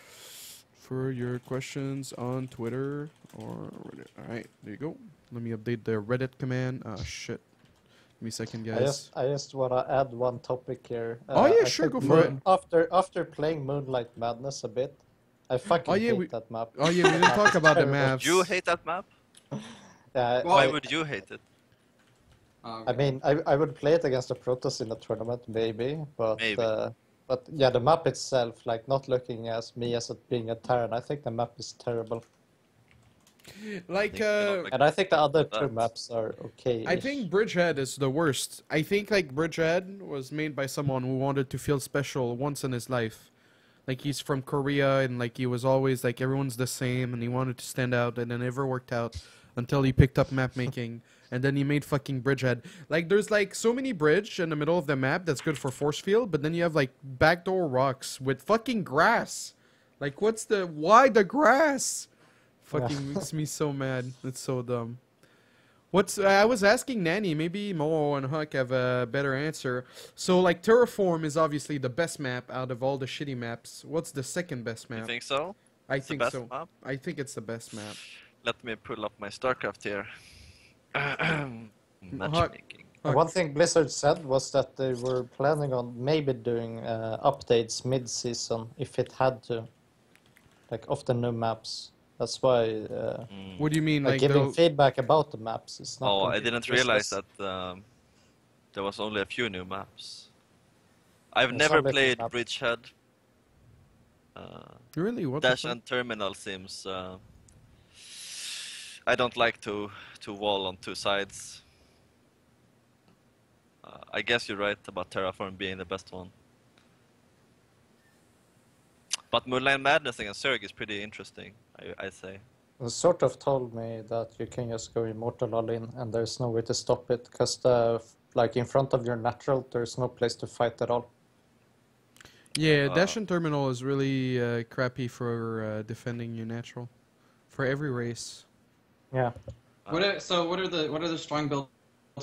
For your questions on Twitter or Reddit. Alright, there you go. Let me update the Reddit command. Oh shit. Give me a second, guys. I just wanna add one topic here. Oh, yeah, I sure, think go for it. After playing Moonlight Madness a bit, I fucking hate that map. Oh yeah, we didn't talk about the maps. You hate that map? Yeah, Well, Why would you hate it? I mean, I would play it against the Protoss in a tournament, maybe, but Maybe. but yeah, the map itself, like not looking as me as it being a Terran, I think the map is terrible. Like, And I think the other two That. maps are okay. I think Bridgehead is the worst. I think like Bridgehead was made by someone who wanted to feel special once in his life. Like he's from Korea and like he was always like everyone's the same and he wanted to stand out and it never worked out until he picked up map making and then he made fucking Bridgehead. Like there's like so many bridge in the middle of the map that's good for force field, but then you have like backdoor rocks with fucking grass. Like why the grass? Fucking makes me so mad. It's so dumb. I was asking Nanny, maybe Morrow and HuK have a better answer. So like Terraform is obviously the best map out of all the shitty maps. What's the second best map? You think so? I It's the think best so. map? I think it's the best map. Let me pull up my StarCraft here. Matchmaking. One thing Blizzard said was that they were planning on maybe doing updates mid-season if it had to, like of the new maps. That's why What do you mean, like like giving they'll- feedback about the maps is not. Oh, I completely didn't realize useless. that there was only a few new maps. I've Some never little played map. Bridgehead. Really? What the Dash fuck? and Terminal seems... I don't like to wall on two sides. I guess you're right about Terraform being the best one. But Moonlight Madness against Zerg is pretty interesting, I say. It sort of told me that you can just go immortal all in and there's no way to stop it because like in front of your natural there's no place to fight at all. Yeah, Dash and Terminal is really crappy for defending your natural. For every race. Yeah. What are the strong builds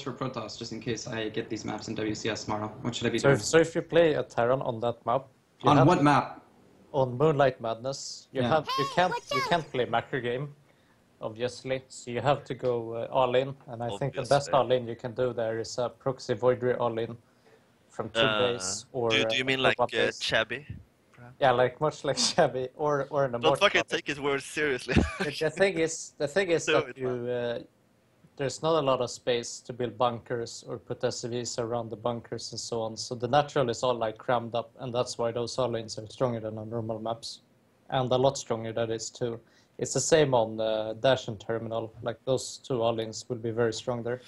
for Protoss, just in case I get these maps in WCS tomorrow? What should I be doing? So if you play a Terran on that map, you On have what to- map? on Moonlight Madness, you Yeah. can't play macro game, obviously. So you have to go all in, and I think the best Obviously. all in you can do there is a proxy void ray all in from two base or. Do you mean from like one base. Chabby? Yeah, like much like Shabby or an Don't immortal. fucking copy. take his words seriously. The thing is Do that it, you there's not a lot of space to build bunkers or put SCVs around the bunkers and so on. So the natural is all like crammed up, and that's why those all-ins are stronger than on normal maps, and a lot stronger that is too. It's the same on Dash and Terminal. Like those two all-ins will be very strong there.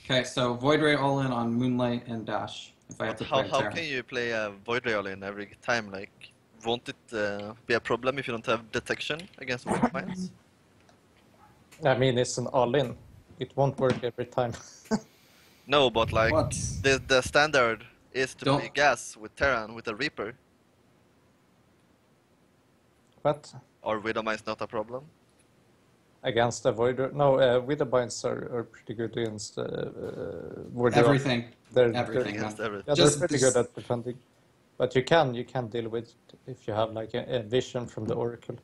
Okay, so Void Ray all in on Moonlight and Dash. If I have to How play Terran. can you play a Void Ray all in every time? Like, won't it be a problem if you don't have detection against Void Mines? I mean, it's an all-in. It won't work every time. No, but like, What? the standard is to Don't- play gas with Terran, with a Reaper. But Or Widow Mine's not a problem? against the Void, no, Witherbites are pretty good against Void. Everything. They're, Everything. Against everything. Yeah, Just they're pretty this- good at defending. But you can deal with it if you have like a vision from the Oracle.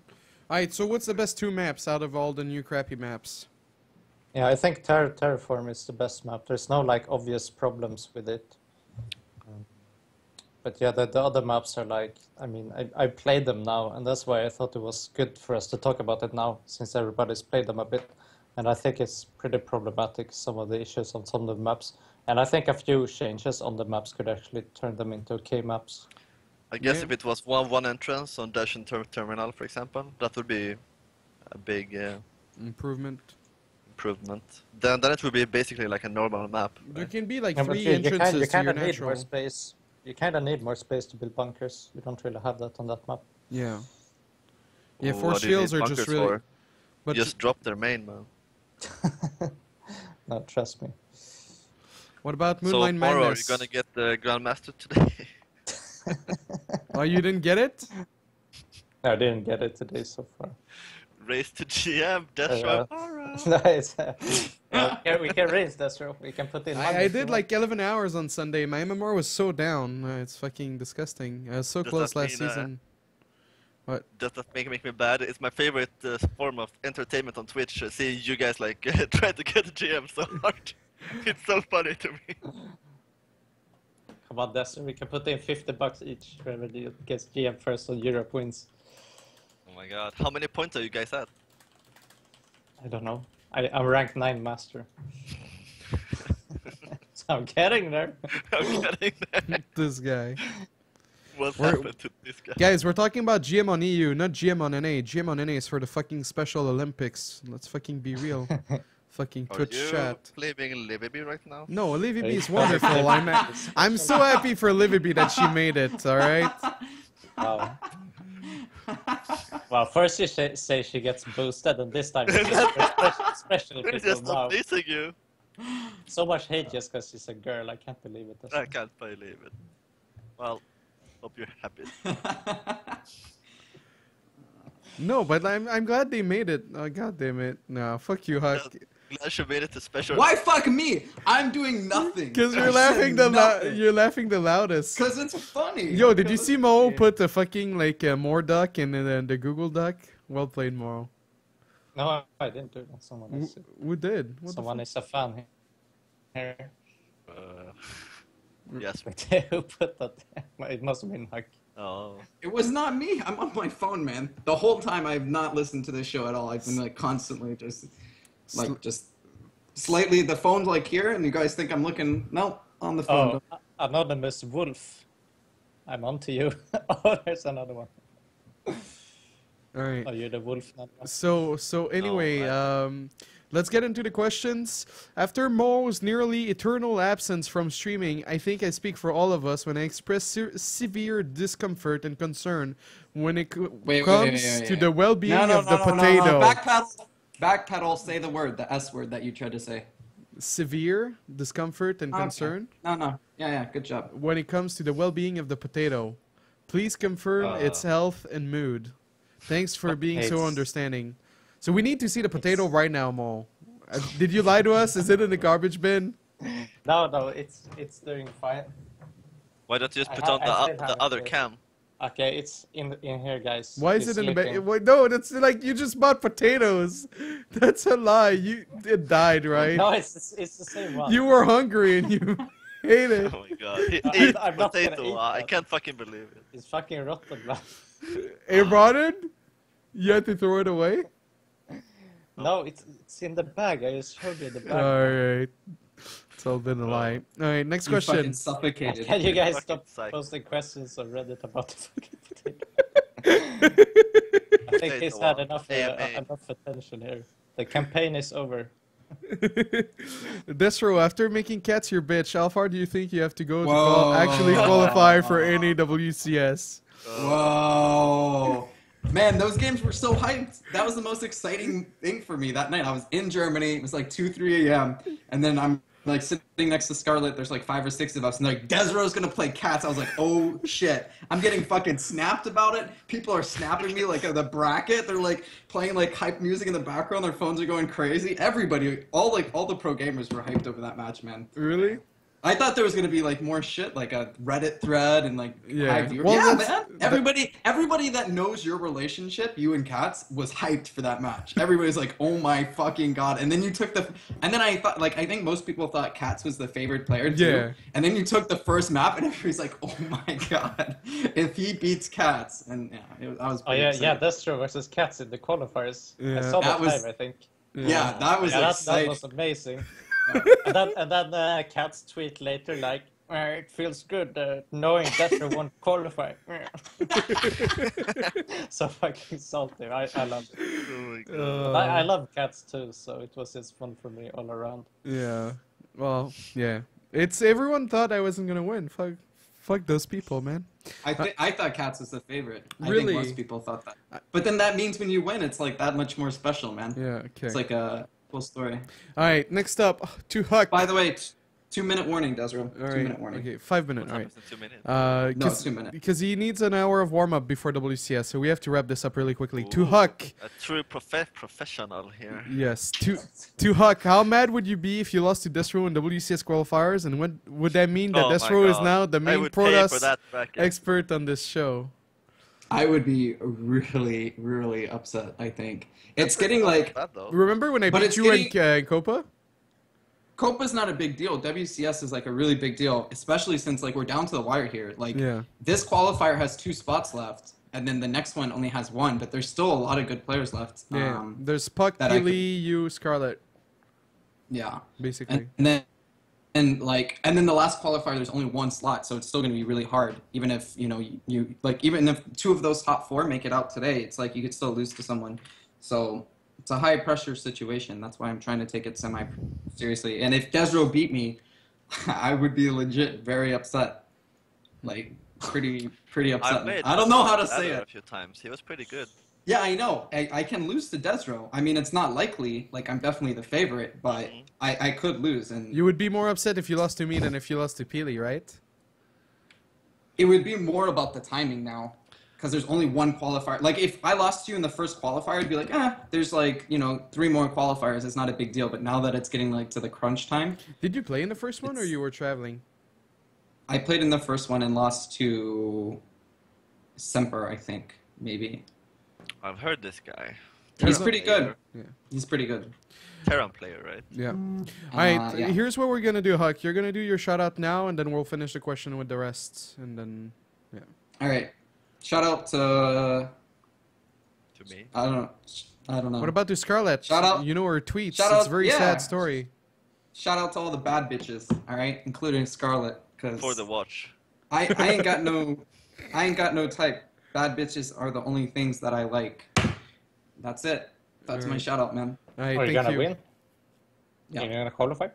Alright, so what's the best 2 maps out of all the new crappy maps? Yeah, I think Terraform is the best map. There's no like obvious problems with it. But yeah, the other maps are like, I mean, I played them now, and that's why I thought it was good for us to talk about it now, since everybody's played them a bit. And I think it's pretty problematic, some of the issues on some of the maps. And I think a few changes on the maps could actually turn them into okay maps. I guess if it was one entrance on Dash and Terminal, for example, that would be a big Improvement. Then it would be basically like a normal map. There Right? can be like Yeah, but 3 you entrances to kind your of need more natural. space. You kind of need more space to build bunkers. You don't really have that on that map. Yeah. Yeah, Well, force what do you shields need are just bunkers really. for? But Just drop their main, man. No, trust me. what about So Moonlight tomorrow, are you Madness? gonna get the Grandmaster today? Oh, you didn't get it? No, I didn't get it today so far. Race to GM, desRow. Alright. No, it's, we can raise desRow. We can put in. money I if you did want. like 11 hours on Sunday. My MMR was so down. It's fucking disgusting. I was so Does close that last mean, season. Does that make me bad? It's my favorite form of entertainment on Twitch. Seeing you guys like try to get the GM so hard. It's so funny to me. Come on, desRow. We can put in $50 each. Whoever gets GM first on Europe wins. Oh my god, how many points are you guys at? I don't know. I'm ranked 9 master. So I'm getting there. I'm getting there. This guy. What's We're- happened to this guy? Guys, we're talking about GM on EU, not GM on NA. GM on NA is for the fucking Special Olympics. Let's fucking be real. Fucking Are Twitch you chat. blaming Liveby right now? No, Olivia B Hey. is wonderful. I'm so happy for Olivia B that she made it, alright? Wow. Well, first you say she gets boosted, and this time it's just for special It's people. just Wow. not missing you. So much hate just because she's a girl. I can't believe it. I can't believe it. Well, hope you're happy. No, but I'm glad they made it. Oh, god damn it. No, fuck you, HuK. Glad she made it to special. Why fuck me? I'm doing nothing. Because I you're laughing said nothing. you're laughing the loudest. Cause it's funny. Yo, did you see Mo put the fucking like more duck in the Google Duck? Well played, Mo. No, I didn't do that. Someone else. Who did? What the Someone is a fan here. Yes. Wait, who put that there? It must have been HuK. Oh. It was not me. I'm on my phone, man. The whole time I've not listened to this show at all. I've been like constantly just slightly the phone's like here, and you guys think I'm looking. Nope, on the phone. Oh, Anonymous Wolf. I'm on to you. Oh, there's another one. Alright. Oh, you're the wolf. Not one. So anyway, right. let's get into the questions. After Mo's nearly eternal absence from streaming, I think I speak for all of us when I express severe discomfort and concern when it comes to the well-being of the potato. Backpedal. Say the word, the S word that you tried to say. Severe discomfort and Okay. concern No. Yeah. Good job. when it comes to the well-being of the potato. Please confirm its health and mood. Thanks for being so It's- understanding. So we need to see the potato right now, Mo. Did you lie to us? Is it in the garbage bin? No, it's doing fine. Why don't you just I put ha- on I still the have other it. cam? Okay, it's in here, guys. Why is He's it in the bag? sleeping. No, that's like you just bought potatoes. That's a lie. It died, right? No, it's the same one. You were hungry and you ate it. Oh my god. He I'm ate not gonna potato. eat I that. can't fucking believe it. It's fucking rotten, man. It rotted? You had to throw it away? No, it's in the bag. I just showed you the bag. Alright. It's all been a lie. Alright, next You fucking question. suffocated. Can you guys Fucking stop psycho. posting questions on Reddit about the fucking potato? I think he's had enough attention here. The campaign is over. desRow, after making cats your bitch, how far do you think you have to go to Whoa. actually qualify for any WCS? Whoa. Man, those games were so hyped. That was the most exciting thing for me that night. I was in Germany. It was like 2, 3 a.m. And then I'm like sitting next to Scarlett. There's like 5 or 6 of us. And they're like, desRow's going to play cats. I was like, oh shit. I'm getting fucking snapped about it. People are snapping me like at the bracket. They're like playing like hype music in the background. Their phones are going crazy. Everybody, all the pro gamers were hyped over that match, man. Really? I thought there was gonna be like more shit, like a Reddit thread and like Yeah. high viewer. Well, Yeah, that's- man. Everybody that knows your relationship, you and Katz, was hyped for that match. Everybody's like, "Oh my fucking god!" And then you took and then I thought, like, I think most people thought Katz was the favored player too. Yeah. And then you took the first map, and everybody's like, "Oh my god, if he beats Katz!" And yeah, I was. Oh yeah, excited. desRow versus Cats in the qualifiers. Yeah. I saw That the was- time, I think. Yeah, that was that exciting. was amazing. and then Cats tweet later like, "It feels good knowing desRow won't qualify." So fucking salty. I love it. Oh my God. I love Cats too, so it was just fun for me all around. Yeah. Well, yeah. It's everyone thought I wasn't gonna win. Fuck those people, man. I thought Katz was the favorite. I Really? think most people thought that. But then that means when you win, it's like that much more special, man. Yeah. Okay. It's like a cool story. All right. Next up, to HuK. By the way, 2-minute warning, desRow. All right. 2-minute warning. Okay. 5 minutes. What All right. happens in 2 minutes? No, 'Cause- 2 minutes. Because he needs an hour of warm up before WCS, so we have to wrap this up really quickly. To Ooh, HuK. A true professional here. Yes. To HuK. How mad would you be if you lost to desRow in WCS qualifiers? And when would that mean that Oh my desRow is God. now the I main would pay for Protoss that bracket. expert on this show? I would be really, really upset, I think. It's getting like... That, though. Remember when I But beat it's you getting- in Copa? Copa's not a big deal. WCS is like a really big deal, especially since like we're down to the wire here. Like Yeah. this qualifier has 2 spots left, and then the next one only has 1, but there's still a lot of good players left. Yeah. There's Puck, that I Keely, you, Scarlet, Yeah. basically. And then the last qualifier there's only 1 slot, so it's still going to be really hard. Even if you like, even if 2 of those top 4 make it out today, it's like you could still lose to someone. So it's a high pressure situation. That's why I'm trying to take it semi seriously. And if desRow beat me, I would be legit very upset. Like pretty upset. played I don't know how to Adler say a it. few times. He was pretty good. Yeah, I know. I can lose to desRow. I mean, it's not likely. Like, I'm definitely the favorite, but I could lose. And You would be more upset if you lost to me than if you lost to Peely, right? it would be more about the timing now. Because there's only 1 qualifier. Like, if I lost to you in the first qualifier, I'd be like, there's like, 3 more qualifiers. It's not a big deal. But now that it's getting, like, to the crunch time, Did you play in the first one or It's- you were traveling? I played in the first one and lost to Semper, I think, maybe. I've heard this guy. He's Terran pretty good. Yeah. He's pretty good. Terran player, right? Yeah. All right. yeah. Here's what we're gonna do, HuK. You're gonna do your shout out now, and then we'll finish the question with the rest, and then All right. Shout out to... To me. I don't know. what about to Scarlet? Shout out- You know her tweets. shout It's out- a very yeah. sad story. Shout out to all the bad bitches, all right, including Scarlet, because For the watch. I ain't got no type. Bad bitches are the only things that I like. That's it. That's my Alright. shout out, man. All right. Are you Thank gonna you. win? Yeah. You're gonna qualify?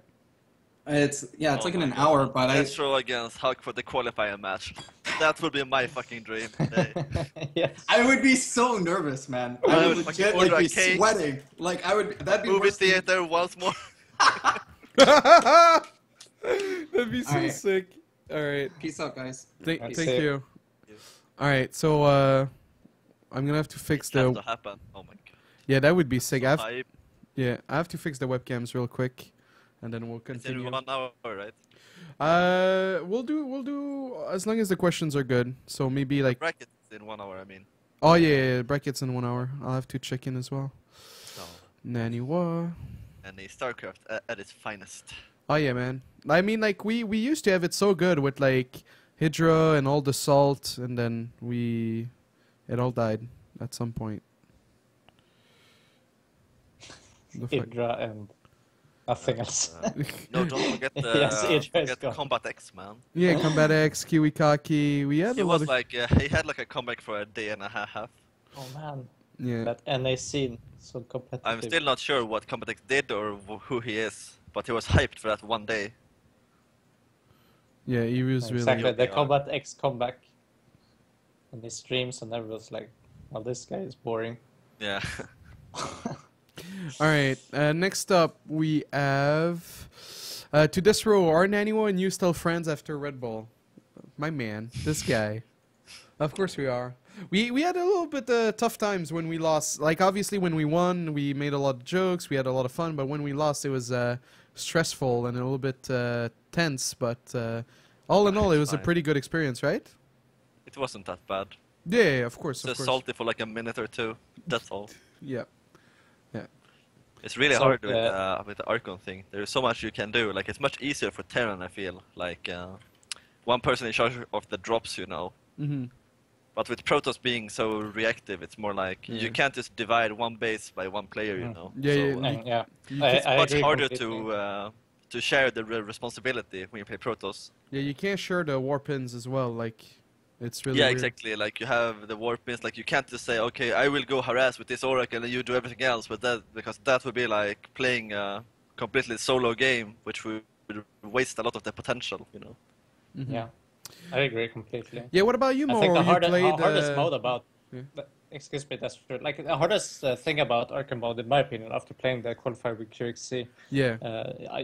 It's Oh like in my an God. hour, but Let's throw against HuK for the qualifier match. That would be my fucking dream. Hey. Yes. I would be so nervous, man. I I would would fucking legit order like a be cake. sweating. Like that'd be Movie worse than- theater once more. That'd be so Alright. sick. All right. Peace out, guys. Thank That's you. it. All right. So I'm gonna have to fix It has the. to happen. Oh my god. Yeah, that would be sick. I have, Hype. yeah, I have to fix the webcams real quick, and then we'll It's in continue. 1 hour, right? We'll do as long as the questions are good. So maybe like, Brackets in 1 hour, I mean. oh yeah, brackets in 1 hour. I'll have to check in as well. So, NaNiwa. and a StarCraft at its finest. Oh yeah, man. I mean, like we used to have it so good with like Hydra and all the salt, and then it all died at some point. The fuck? Hydra and nothing else. No, don't forget the Yes, Hydra is gone. Combat X, man. Yeah, Combat X, Kiwi Kaki. We had He a lot was of like, he had like a comeback for a day and a half. Oh man, yeah. that NA scene so competitive. I'm still not sure what Combat X did or who he is, but he was hyped for that one day. Yeah, he was really. Exactly, the Yeah. Combat X comeback. And his streams and everyone's like, well, this guy is boring. Yeah. All right. Next up, we have to desRow. Are NaNiwa and you still friends after Red Bull? My man, this guy. Of course we are. We had a little bit tough times when we lost. Like obviously when we won, we made a lot of jokes. We had a lot of fun. But when we lost, it was stressful and a little bit tense, but all in all, it was a Fine. pretty good experience, right? It wasn't that bad. Yeah, of course, of Just course. salty for like a minute or two. That's all. Yeah. It's really So, hard with the Archon thing. There's so much you can do. Like it's much easier for Terran, I feel. Like one person in charge of the drops, you know. Mm-hmm. But with Protoss being so reactive, it's more like Yeah. you can't just divide one base by one player, you Mm. know. Yeah, so, yeah, And yeah, it's I much agree harder completely. to share the responsibility when you play Protoss. Yeah, you can't share the war pins as well. Like, it's really Yeah, weird. exactly. Like you have the war pins. Like you can't just say, okay, I will go harass with this Oracle and you do everything else. But that because that would be like playing a completely solo game, which would waste a lot of the potential, you know. Mhm. Yeah, I agree completely. Yeah. What about you, I Mo? think the You played, hardest mode about, yeah. excuse me, that's true. Like the hardest thing about Arkham mode, in my opinion, after playing the qualifier with QXC, Yeah.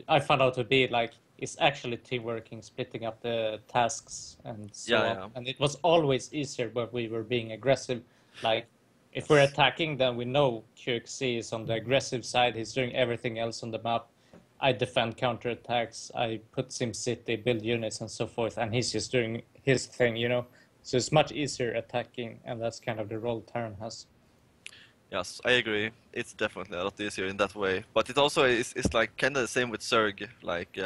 I found out to be like it's actually team working, splitting up the tasks and so on. Yeah. And it was always easier when we were being aggressive. Like if we're attacking, then we know QXC is on the aggressive side. He's doing everything else on the map. I defend counterattacks. I put SimCity, build units, and so forth, and he's just doing his thing, you know. So it's much easier attacking, and that's kind of the role Terran has. Yes, I agree. It's definitely a lot easier in that way. But it also is it's like kind of the same with Zerg. Like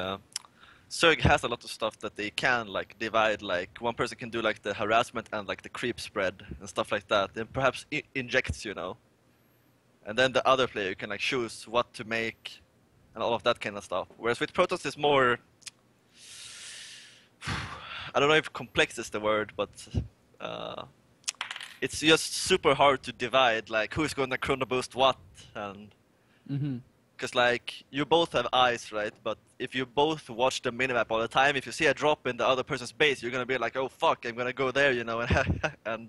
Zerg has a lot of stuff that they can like divide. Like one person can do like the harassment and like the creep spread and stuff like that, and perhaps injects, you know. And then the other player can like choose what to make and all of that kind of stuff. Whereas with Protoss it's more, I don't know if complex is the word, but it's just super hard to divide like who's going to chrono boost what, and Mm-hmm. because like you both have eyes, right? But if you both watch the minimap all the time, if you see a drop in the other person's base, you're gonna be like, oh fuck, I'm gonna go there, you know, and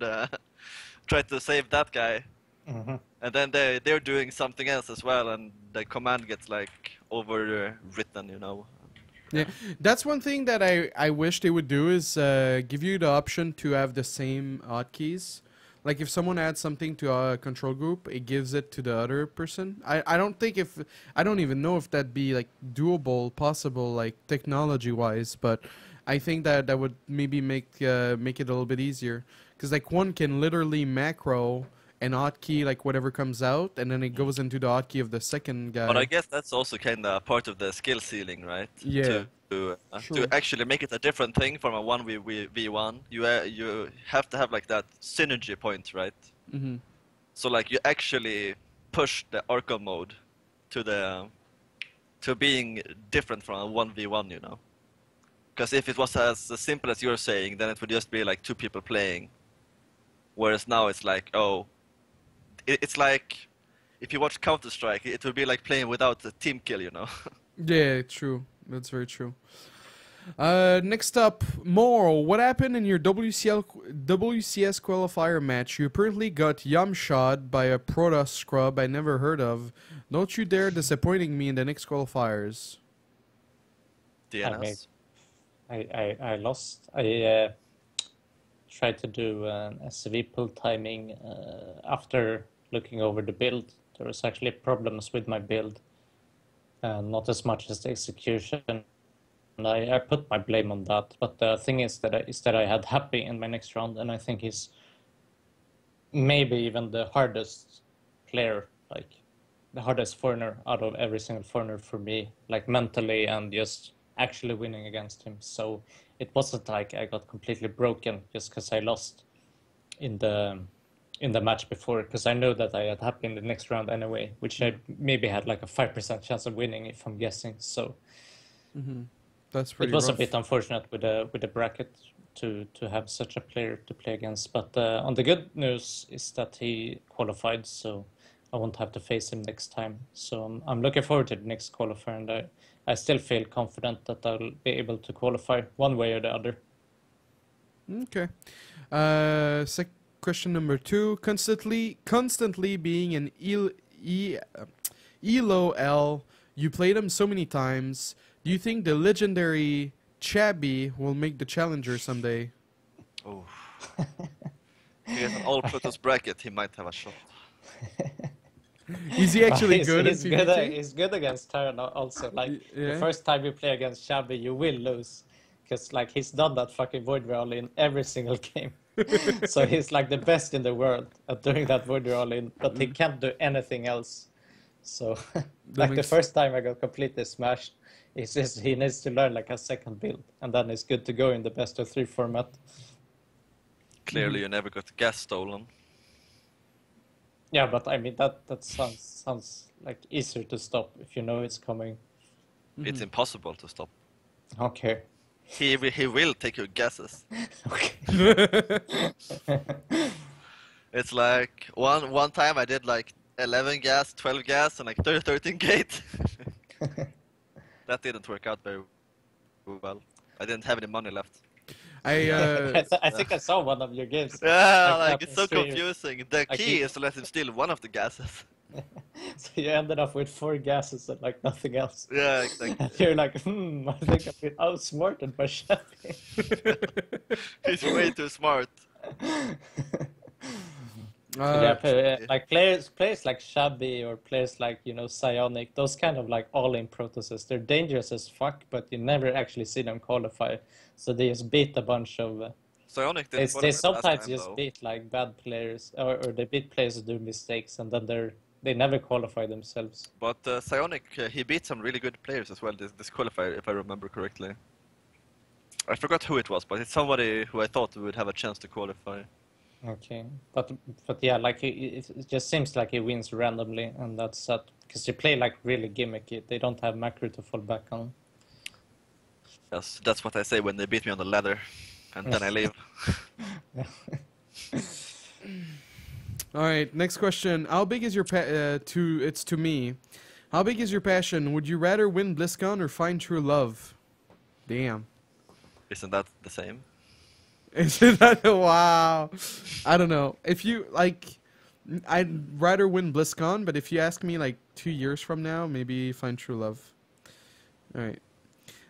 try to save that guy. Mm-hmm. And then they're doing something else as well, and the command gets like overwritten, you know. Yeah, that's one thing that I wish they would do is give you the option to have the same hotkeys. Like if someone adds something to a control group, it gives it to the other person. I don't think if I don't even know if that'd be like doable, possible, like technology wise. But I think that that would maybe make it a little bit easier. Because like one can literally macro and hotkey like whatever comes out, and then it goes into the hotkey of the second guy. But I guess that's also kind of part of the skill ceiling, right? Yeah. To True. actually make it a different thing from a 1v1, you have to have like that synergy point, right? Mm-hmm. So like you actually push the Archon mode to being different from a 1v1, you know? Because if it was as simple as you're saying, then it would just be like two people playing. Whereas now it's like, oh, it's like if you watch Counter-Strike, it would be like playing without a team kill, you know? Yeah, true. That's very true. Next up, Morrow. What happened in your WCS qualifier match? You apparently got yum-shot by a Protoss scrub I never heard of. Don't you dare disappointing me in the next qualifiers. DNS. I lost. I tried to do an SCV pull timing after looking over the build. There was actually problems with my build, not as much as the execution. And I put my blame on that. But the thing is that I had Happy in my next round, and I think he's maybe even the hardest player, like the hardest foreigner out of every single foreigner for me, like mentally and just actually winning against him. So it wasn't like I got completely broken just because I lost in the match before, because I know that I had Happy in the next round anyway, which I maybe had like a 5% chance of winning if I'm guessing. So That's pretty it was rough. a bit unfortunate with the bracket to have such a player to play against. But on the good news is that he qualified, so I won't have to face him next time. So I'm looking forward to the next qualifier, and I still feel confident that I'll be able to qualify one way or the other. Okay. Question number 2. Constantly being an Elo L, you played him so many times. Do you think the legendary Chabby will make the challenger someday? Oh. If he has an all Protoss bracket, he might have a shot. Is he actually He's- good he's in good, PvP? he's good against Terran also. Like, Yeah. the first time you play against Shabby, you will lose. Because, like, he's done that fucking void roll in every single game. So he's, like, the best in the world at doing that void roll in, but he can't do anything else. So, like, the makes- first time I got completely smashed, it's just he needs to learn, like, a second build. And then it's good to go in the best of 3 format. Clearly, you never got gas stolen. Yeah, but I mean, that sounds like easier to stop if you know it's coming. It's impossible to stop. Okay. He will take your gases. Okay. It's like one time I did like 11 gas, 12 gas, and like 13 gate. That didn't work out very well. I didn't have any money left. I think I saw one of your games. Yeah, Like like that it's so stream. confusing. The Like key you- is to let him steal one of the gases. So you ended up with 4 gases and like nothing else. Yeah, exactly. And you're like, I think I've been outsmarted by Shabby. He's way too smart. Like players like Shabby or players like, you know, Psionic, those kind of like all-in Protoses, they're dangerous as fuck, but you never actually see them qualify. So they just beat a bunch of... Psionic They, did they sometimes just beat like bad players, or they beat players who do mistakes, and then they never qualify themselves. But Psionic, he beat some really good players as well this qualifier, if I remember correctly. I forgot who it was, but it's somebody who I thought would have a chance to qualify. Okay, but yeah, like it just seems like he wins randomly, and that's sad because they play like really gimmicky. They don't have macro to fall back on. Yes, that's what I say when they beat me on the ladder, and then I leave. All right, next question. How big is your it's to me. How big is your passion? Would you rather win BlizzCon or find true love? Damn. Isn't that the same? Isn't that wow? I don't know. If you like, I'd rather win BlizzCon, but if you ask me like 2 years from now, maybe find true love. All right.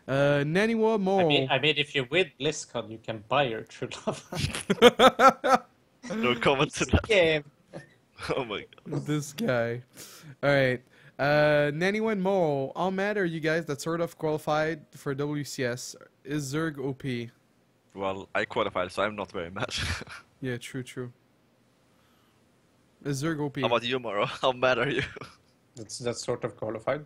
NaNiwa Morrow. I mean, if you win BlizzCon, you can buy your true love. No comment to that. Game. Oh my god. This guy. All right. NaNiwa and Morrow. How mad are you guys that sort of qualified for WCS? Is Zerg OP? Well, I qualified, so I'm not very mad. Yeah, true. Is Zerg OP? How about you, Morrow? How mad are you? That's sort of qualified.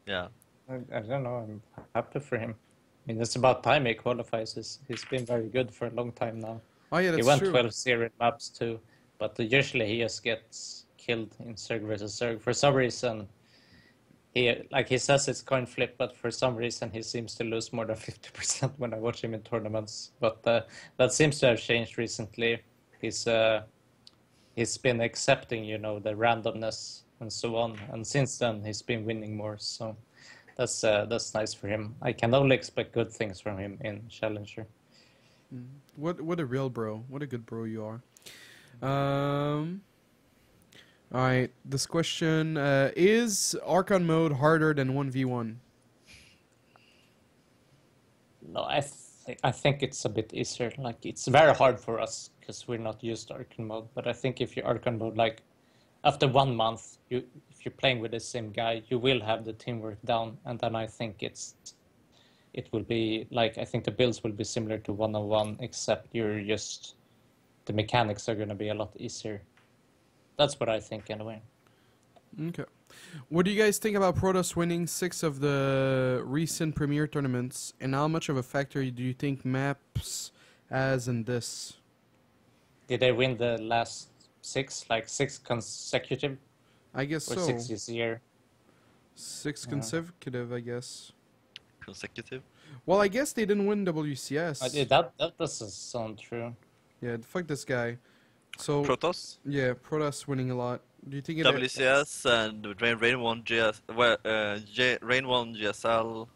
Yeah. I don't know. I'm happy for him. I mean, it's about time he qualifies. He's been very good for a long time now. Oh yeah, He that's went true. 12-0 in maps too, but usually he just gets killed in Zerg versus Zerg. For some reason, he says it's coin flip, but for some reason he seems to lose more than 50% when I watch him in tournaments. But that seems to have changed recently. He's been accepting, you know, the randomness and so on, and since then he's been winning more. So that's nice for him. I can only expect good things from him in Challenger. What a real bro. What a good bro you are. Alright, this question, is Archon mode harder than 1v1? No, I think it's a bit easier. Like, it's very hard for us because we're not used to Archon mode. But I think if you Archon mode, like, after 1 month, if you're playing with the same guy, you will have the teamwork down, and then I think it will be like, I think the builds will be similar to 1-on-1, except the mechanics are gonna be a lot easier. That's what I think anyway. Okay. What do you guys think about Protoss winning 6 of the recent Premier tournaments, and how much of a factor do you think maps has in this? Did they win the last 6, like 6 consecutive, I guess or so. 6 this year? 6 Yeah. consecutive, I guess. Consecutive? Well, I guess they didn't win WCS. That doesn't sound true. Yeah, fuck this guy. So, Protoss? yeah, Protoss winning a lot. Do you think it... WCS and Rain won GS. Well, Rain won GSL.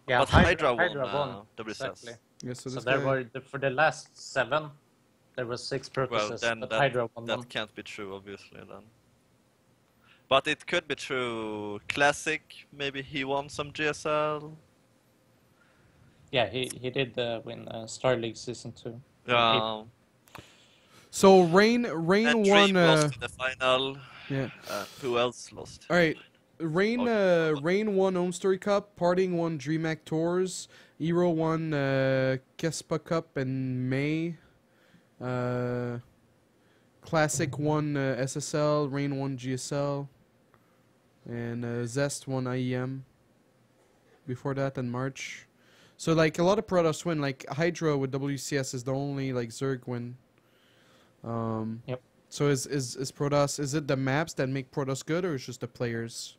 Yeah, But Hydra won won, WCS. exactly. Yeah, so So this there guy... were for the last 7, there were 6 Well, purposes, then but Hydra won them. that can't be true, obviously, then. But it could be true. Classic, maybe he won some GSL. Yeah, he did win Star League Season 2. Yeah. So, Rain And won... Dream lost in the final. Yeah. Who else lost? All right. Rain Okay. Rain won HomestoryCup, Parting won DreamHack Tours, Hero won Kespa Cup in May, Classic won SSL, Rain won GSL, and Zest won IEM before that in March. So like a lot of Protoss win, like Hydra with WCS is the only like Zerg win. Yep. So is Protoss, is it the maps that make Protoss good, or is it just the players?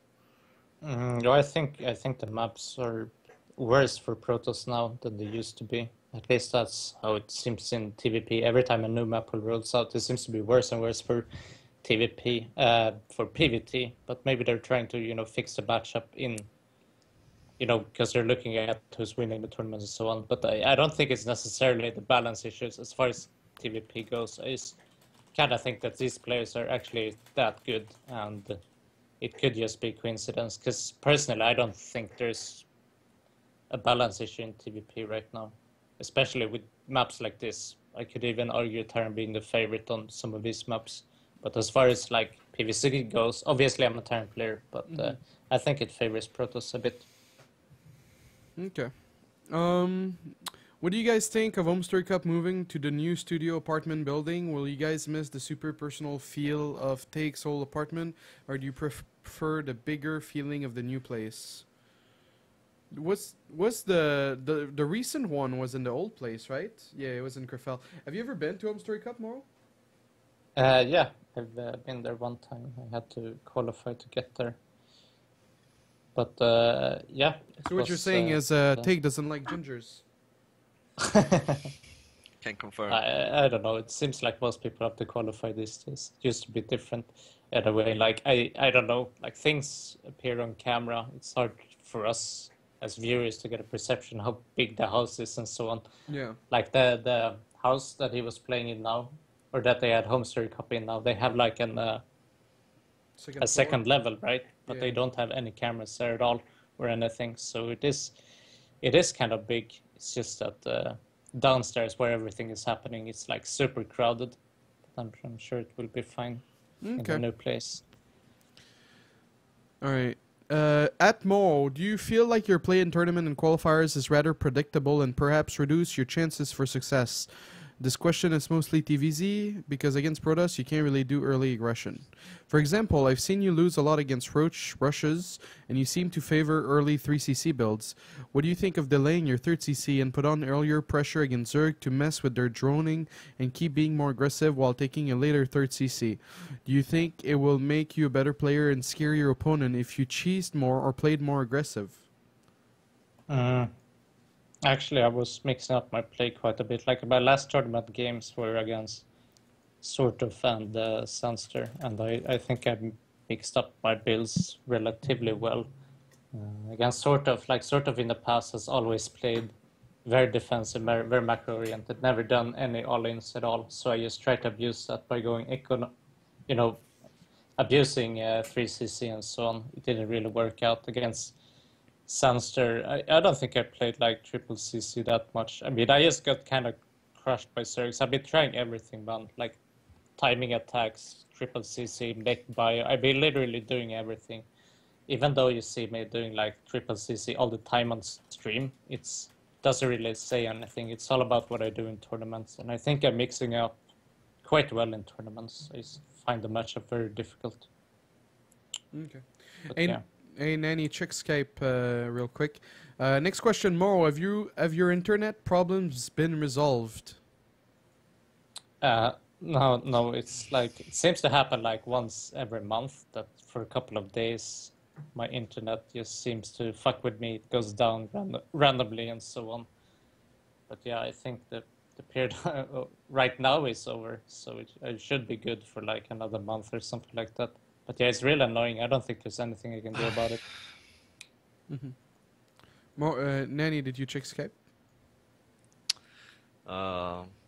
No, I think the maps are worse for Protoss now than they used to be. At least that's how it seems in TVP. Every time a new map rolls out, it seems to be worse and worse for TVP, for PVT. But maybe they're trying to, fix the matchup in, because they're looking at who's winning the tournaments and so on. But I don't think it's necessarily the balance issues as far as TVP goes. I just kind of think that these players are actually that good, and it could just be coincidence. Because personally, I don't think there's a balance issue in TVP right now, especially with maps like this. I could even argue Terran being the favorite on some of these maps. But as far as like PvC goes, obviously I'm a Terran player, but I think it favors Protoss a bit. Okay. What do you guys think of HomestoryCup moving to the new studio apartment building? Will you guys miss the super personal feel of Take's whole apartment, or do you prefer the bigger feeling of the new place? Was the recent one was in the old place, right? Yeah, it was in Krefeld. Have you ever been to HomestoryCup, Morrow? Yeah, I've been there one time. I had to qualify to get there. But yeah. So what you're saying is Take doesn't like gingers. Can confirm. I don't know. It seems like most people have to qualify these days. It used to be different in a way. Like I don't know. Like things appear on camera. It's hard for us as viewers to get a perception how big the house is and so on. Yeah. Like the house that he was playing in now, or that they had HomestoryCup in now, they have like a second level, right? But Yeah. they don't have any cameras there at all or anything. So it is kind of big. It's just that downstairs where everything is happening, it's like super crowded. But I'm sure it will be fine in the new place. All right. At Morrow, do you feel like your play in tournament and qualifiers is rather predictable and perhaps reduce your chances for success? This question is mostly TVZ, because against Protoss, you can't really do early aggression. For example, I've seen you lose a lot against Roach rushes, and you seem to favor early 3cc builds. What do you think of delaying your 3rd CC and put on earlier pressure against Zerg to mess with their droning and keep being more aggressive while taking a later 3rd CC? Do you think it will make you a better player and scare your opponent if you cheesed more or played more aggressive? Actually, I was mixing up my play quite a bit. Like my last tournament games were against Sort of and Sunster, and I think I mixed up my builds relatively well. Against Sort of in the past has always played very defensive, very macro-oriented, never done any all-ins at all. So I just tried to abuse that by going abusing 3cc and so on. It didn't really work out against Sunster. I don't think I played like triple CC that much. I mean, I just got kind of crushed by Zergs. I've been trying everything, man. Like timing attacks, triple CC, mech bio. I've been literally doing everything. Even though you see me doing like triple CC all the time on stream, it doesn't really say anything. It's all about what I do in tournaments. And I think I'm mixing up quite well in tournaments. I find the matchup very difficult. Okay. But, And yeah. hey, Nanny, check Skype real quick. Next question, Morrow. Have your internet problems been resolved? No. It's like it seems to happen like once every month. That for a couple of days, my internet just seems to fuck with me. It goes down randomly and so on. But yeah, I think the period right now is over, so it should be good for like another month or something like that. But yeah, it's really annoying. I don't think there's anything I can do about it. Nanny, did you check Skype?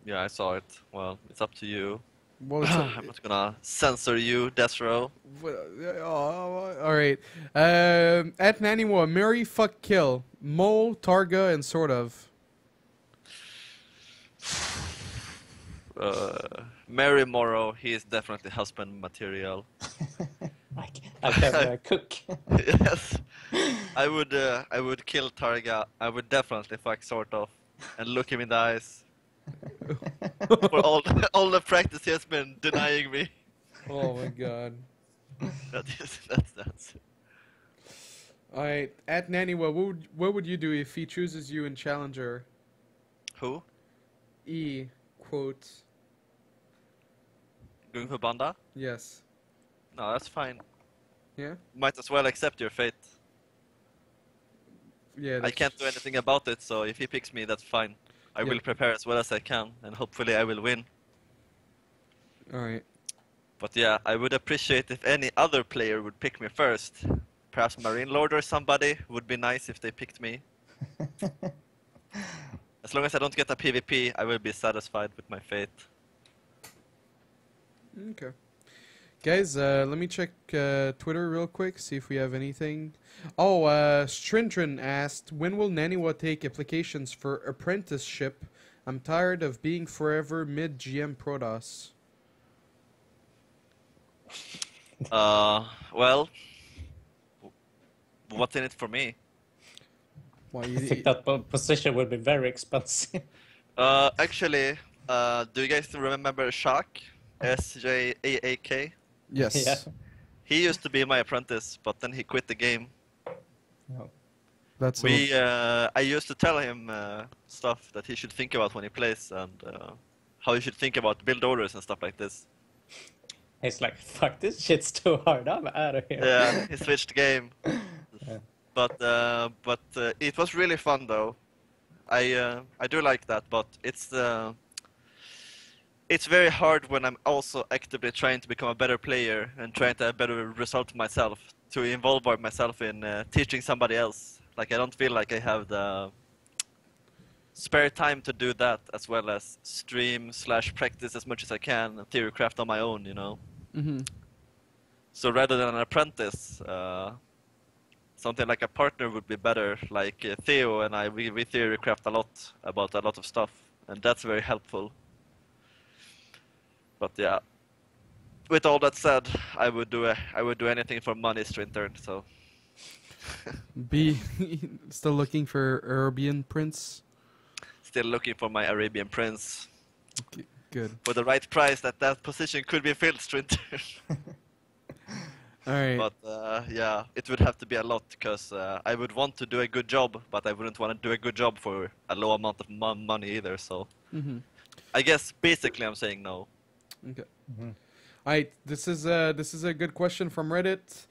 Yeah, I saw it. Well, it's up to you. Well, I'm not gonna censor you, desRow. All right. At NaNiwa, marry, fuck, kill, Mo, Targa, and sort of. Mary Morrow, he is definitely husband material. I can cook. Yes, I would kill Targa. I would definitely fuck sort of, and look him in the eyes for all the practice he has been denying me. Oh my god. That's Alright, at NaNiwa, what would you do if he chooses you in Challenger? who? E, quote. Going for Banda? Yes. No, that's fine. Yeah? Might as well accept your fate. Yeah. I can't do anything about it, so if he picks me, that's fine. I will prepare as well as I can, and hopefully I will win. Alright. But yeah, I would appreciate if any other player would pick me first. Perhaps Marine Lord or somebody would be nice if they picked me. As long as I don't get a PvP, I will be satisfied with my fate. Okay. Guys, let me check Twitter real quick, see if we have anything. Oh, Strindrin asked, when will NaNiwa take applications for apprenticeship? I'm tired of being forever mid-GM Protoss. Well, what's in it for me? Why I think that position will be very expensive. Actually, do you guys remember HuK? SJAAK? Yes. Yeah. He used to be my apprentice, but then he quit the game. No. That's I used to tell him stuff that he should think about when he plays, and how he should think about build orders and stuff like this. He's like, fuck, this shit's too hard. I'm out of here. Yeah, he switched game. Yeah. But it was really fun though. I do like that, but it's very hard when I'm also actively trying to become a better player and trying to have better result myself, to involve myself in teaching somebody else. Like, I don't feel like I have the spare time to do that, as well as stream/practice as much as I can and theorycraft on my own, you know. Mm-hmm. So rather than an apprentice, something like a partner would be better. Like Theo and I, we theorycraft a lot about a lot of stuff, and that's very helpful. But yeah, with all that said, I would do anything for money, Strintern. So B, still looking for Arabian Prince? still looking for my Arabian Prince. Okay, good. For the right price, that position could be filled, Strintern. Alright. But yeah, it would have to be a lot, because I would want to do a good job, but I wouldn't want to do a good job for a low amount of money either. So I guess basically I'm saying no. Okay. Alright, this is a good question from Reddit.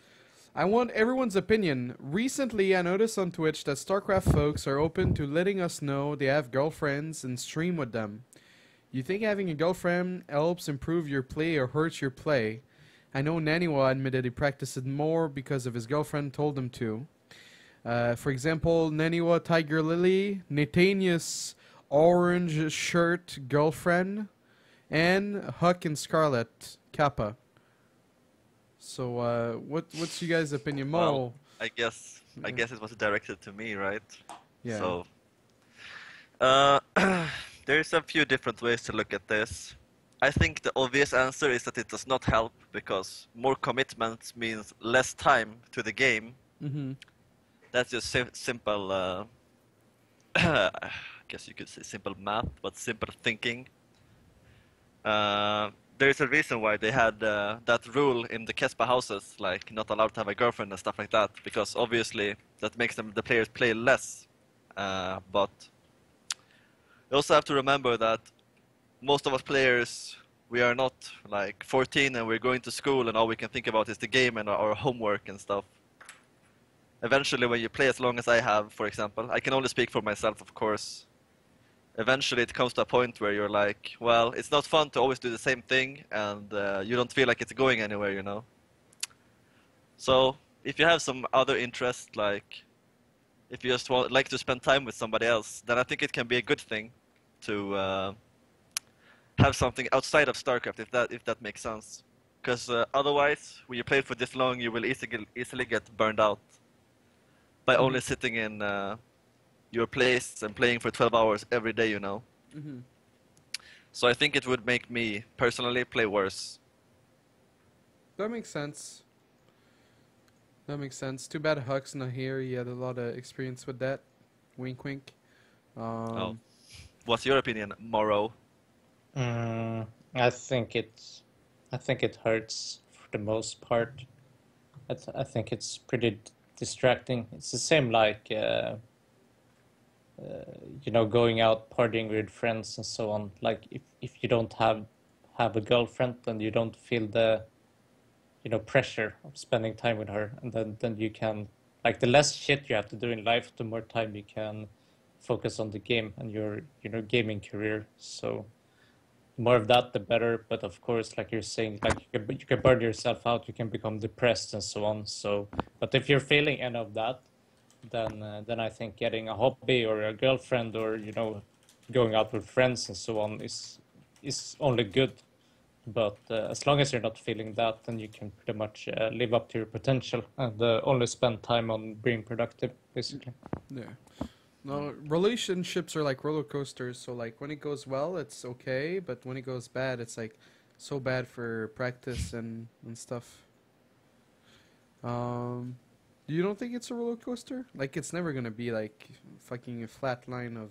I want everyone's opinion. Recently, I noticed on Twitch that StarCraft folks are open to letting us know they have girlfriends and stream with them. You think having a girlfriend helps improve your play or hurts your play? I know NaNiwa admitted he practiced it more because of his girlfriend told him to. For example, NaNiwa Tiger Lily, Nathanius Orange Shirt Girlfriend, and HuK and Scarlet Kappa. So, what's you guys' opinion? Morrow? Well, I guess it was directed to me, right? Yeah. So there's a few different ways to look at this. I think the obvious answer is that it does not help, because more commitment means less time to the game. That's just simple, I guess you could say simple math, but simple thinking. There's a reason why they had that rule in the Kespa houses, like not allowed to have a girlfriend and stuff like that, because obviously that makes the players play less. But you also have to remember that most of us players, we are not like 14 and we're going to school and all we can think about is the game and our homework and stuff. Eventually, when you play as long as I have, for example, I can only speak for myself, of course. Eventually, it comes to a point where you're like, well, it's not fun to always do the same thing, and you don't feel like it's going anywhere, you know? So, if you have some other interest, like if you just like to spend time with somebody else, then I think it can be a good thing to have something outside of StarCraft, if that makes sense. Because otherwise, when you play for this long, you will easily get burned out by only sitting in your place and playing for 12 hours every day, you know. So I think it would make me personally play worse. That makes sense. That makes sense. Too bad HuK's not here. He had a lot of experience with that. Wink, wink. Oh. What's your opinion, Morrow? I think it hurts for the most part. I think it's pretty distracting. It's the same like going out partying with friends and so on. Like if you don't have a girlfriend, then you don't feel the pressure of spending time with her, and then you can, like, the less shit you have to do in life, the more time you can focus on the game and your gaming career. So the more of that, the better. But of course, like you're saying, like you can burn yourself out, you can become depressed and so on. So, but if you're feeling any of that, then I think getting a hobby or a girlfriend or going out with friends and so on is only good. But as long as you're not feeling that, then you can pretty much live up to your potential and only spend time on being productive, basically. Yeah. No, relationships are like roller coasters. So like when it goes well, it's okay, but when it goes bad, it's like so bad for practice and stuff. You don't think it's a roller coaster? Like it's never gonna be like fucking a flat line of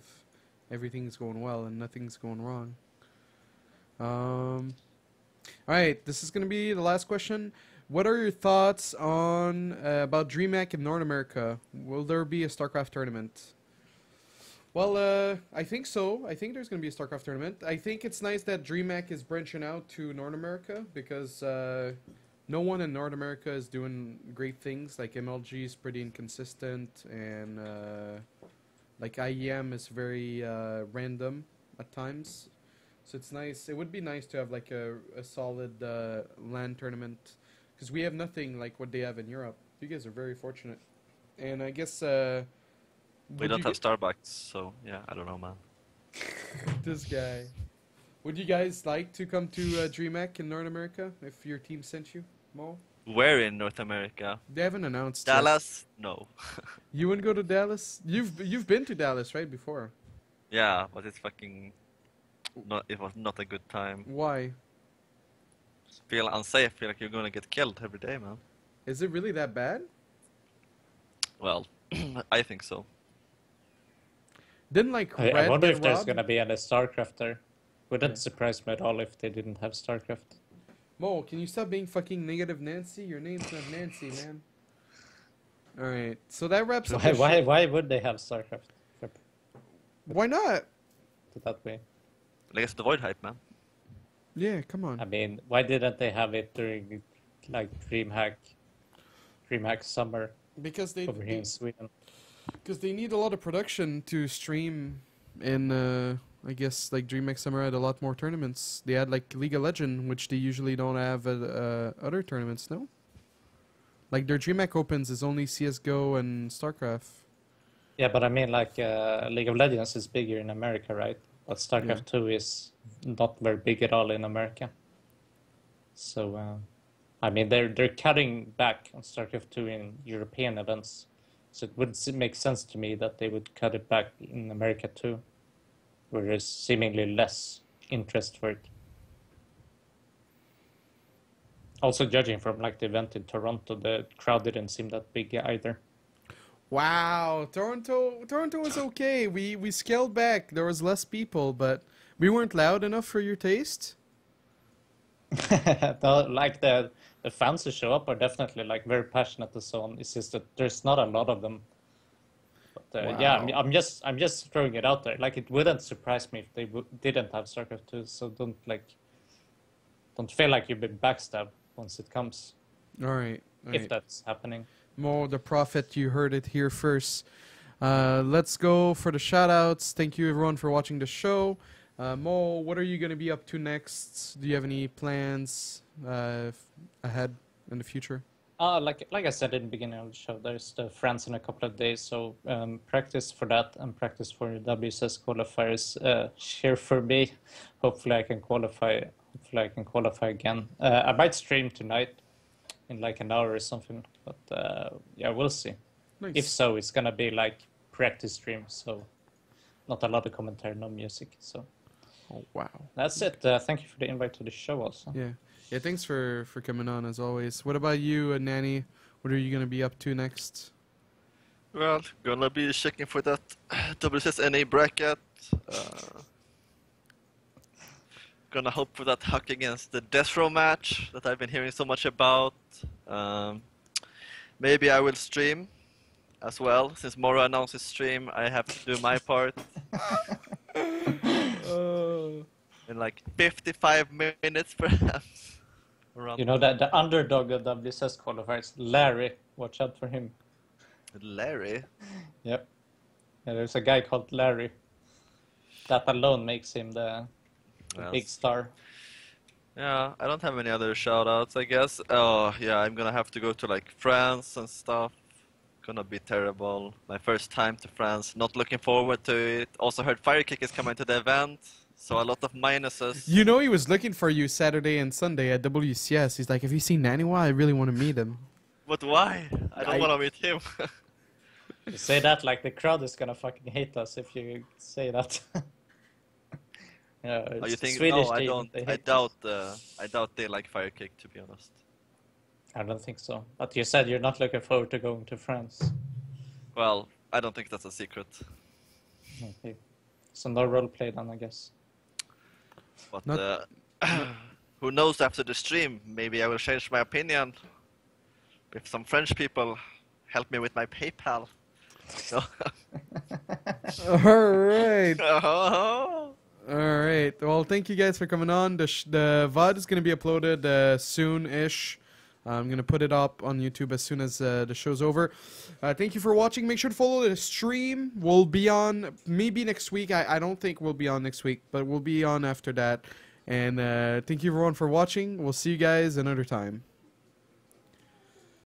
everything's going well and nothing's going wrong. Alright, this is going to be the last question. What are your thoughts on about DreamHack in North America? Will there be a StarCraft tournament? Well, I think so. I think there's going to be a StarCraft tournament. I think it's nice that DreamHack is branching out to North America because no one in North America is doing great things. Like MLG is pretty inconsistent and like IEM is very random at times. So it's nice. It would be nice to have like a solid LAN tournament because we have nothing like what they have in Europe. You guys are very fortunate. And I guess We don't have Starbucks, so yeah, I don't know, man. This guy. Would you guys like to come to DreamHack in North America if your team sent you, Mo? Where in North America? They haven't announced yet. Dallas? No. You wouldn't go to Dallas? You've been to Dallas, right, before? Yeah, but it's fucking... It was not a good time. Why? Feel unsafe, feel like you're gonna get killed every day, man. Is it really that bad? Well, I think so. Didn't like I Red wonder get if there's robbed? gonna be any StarCraft there. Wouldn't surprise me at all if they didn't have StarCraft. Mo, can you stop being fucking negative Nancy? Your name's not Nancy, man. Alright, so that wraps up the show. Why would they have StarCraft? Why not? That way. I guess the Void hype, man. Yeah, come on. I mean, why didn't they have it during like DreamHack summer Because they over here in Sweden? because they need a lot of production to stream in I guess like DreamHack Summer had a lot more tournaments. They had like League of Legends, which they usually don't have at other tournaments, no? Like their DreamHack Opens is only CS:GO and StarCraft. Yeah, but I mean, like League of Legends is bigger in America, right? But StarCraft 2 is not very big at all in America. So, I mean, they're cutting back on StarCraft 2 in European events. So it would make sense to me that they would cut it back in America too, where there's seemingly less interest for it. Also, judging from like the event in Toronto, the crowd didn't seem that big either. Wow, Toronto was okay. We scaled back. There was less people, but we weren't loud enough for your taste. Like the fans who show up are definitely like very passionate and so on. It's just that there's not a lot of them. But yeah, Wow. I'm just throwing it out there. Like it wouldn't surprise me if they didn't have StarCraft 2. So don't feel like you've been backstabbed once it comes, All right. if that's happening. Mo, the prophet, you heard it here first. Let's go for the shout-outs. Thank you, everyone, for watching the show. Mo, what are you going to be up to next? Do you have any plans ahead in the future? Like I said in the beginning of the show, there's the France in a couple of days, so practice for that and practice for the WCS qualifiers. Cheer for me. Hopefully I can qualify. Hopefully I can qualify again. I might stream tonight in like an hour or something, but yeah, we'll see. Nice. If so, it's gonna be like practice stream, so not a lot of commentary, no music. So Oh, wow. that's it. Thank you for the invite to the show also. Yeah. Yeah, thanks for coming on, as always. What about you, Nanny? What are you gonna be up to next? Well, gonna be checking for that WCS NA bracket. Gonna hope for that HuK against the desRow match that I've been hearing so much about. Maybe I will stream as well. Since Morrow announced his stream, I have to do my part. In like 55 minutes perhaps. Around You know that the underdog of WCS qualifiers, Larry. Watch out for him. Larry? Yep. Yeah, there's a guy called Larry. That alone makes him the big star. Yeah, I don't have any other shoutouts, I guess. Oh, yeah, I'm gonna have to go to like France and stuff. Gonna be terrible. My first time to France. Not looking forward to it. Also heard HuK is coming to the event, so a lot of minuses. You know he was looking for you Saturday and Sunday at WCS. He's like, have you seen NaNiwa? I really want to meet him. But why? I don't want to meet him. You say that like the crowd is gonna fucking hate us if you say that. Yeah, Oh, you think? Swedish, No, I don't. I doubt they like HuK, to be honest. I don't think so. But you said you're not looking forward to going to France. Well, I don't think that's a secret. Okay. So no roleplay then, I guess. But who knows after the stream? Maybe I will change my opinion. If some French people help me with my PayPal. Alright. Alright. Well, thank you guys for coming on. The VOD is going to be uploaded soon-ish. I'm going to put it up on YouTube as soon as the show's over. Thank you for watching. Make sure to follow the stream. We'll be on maybe next week. I don't think we'll be on next week, but we'll be on after that. And thank you everyone for watching. We'll see you guys another time.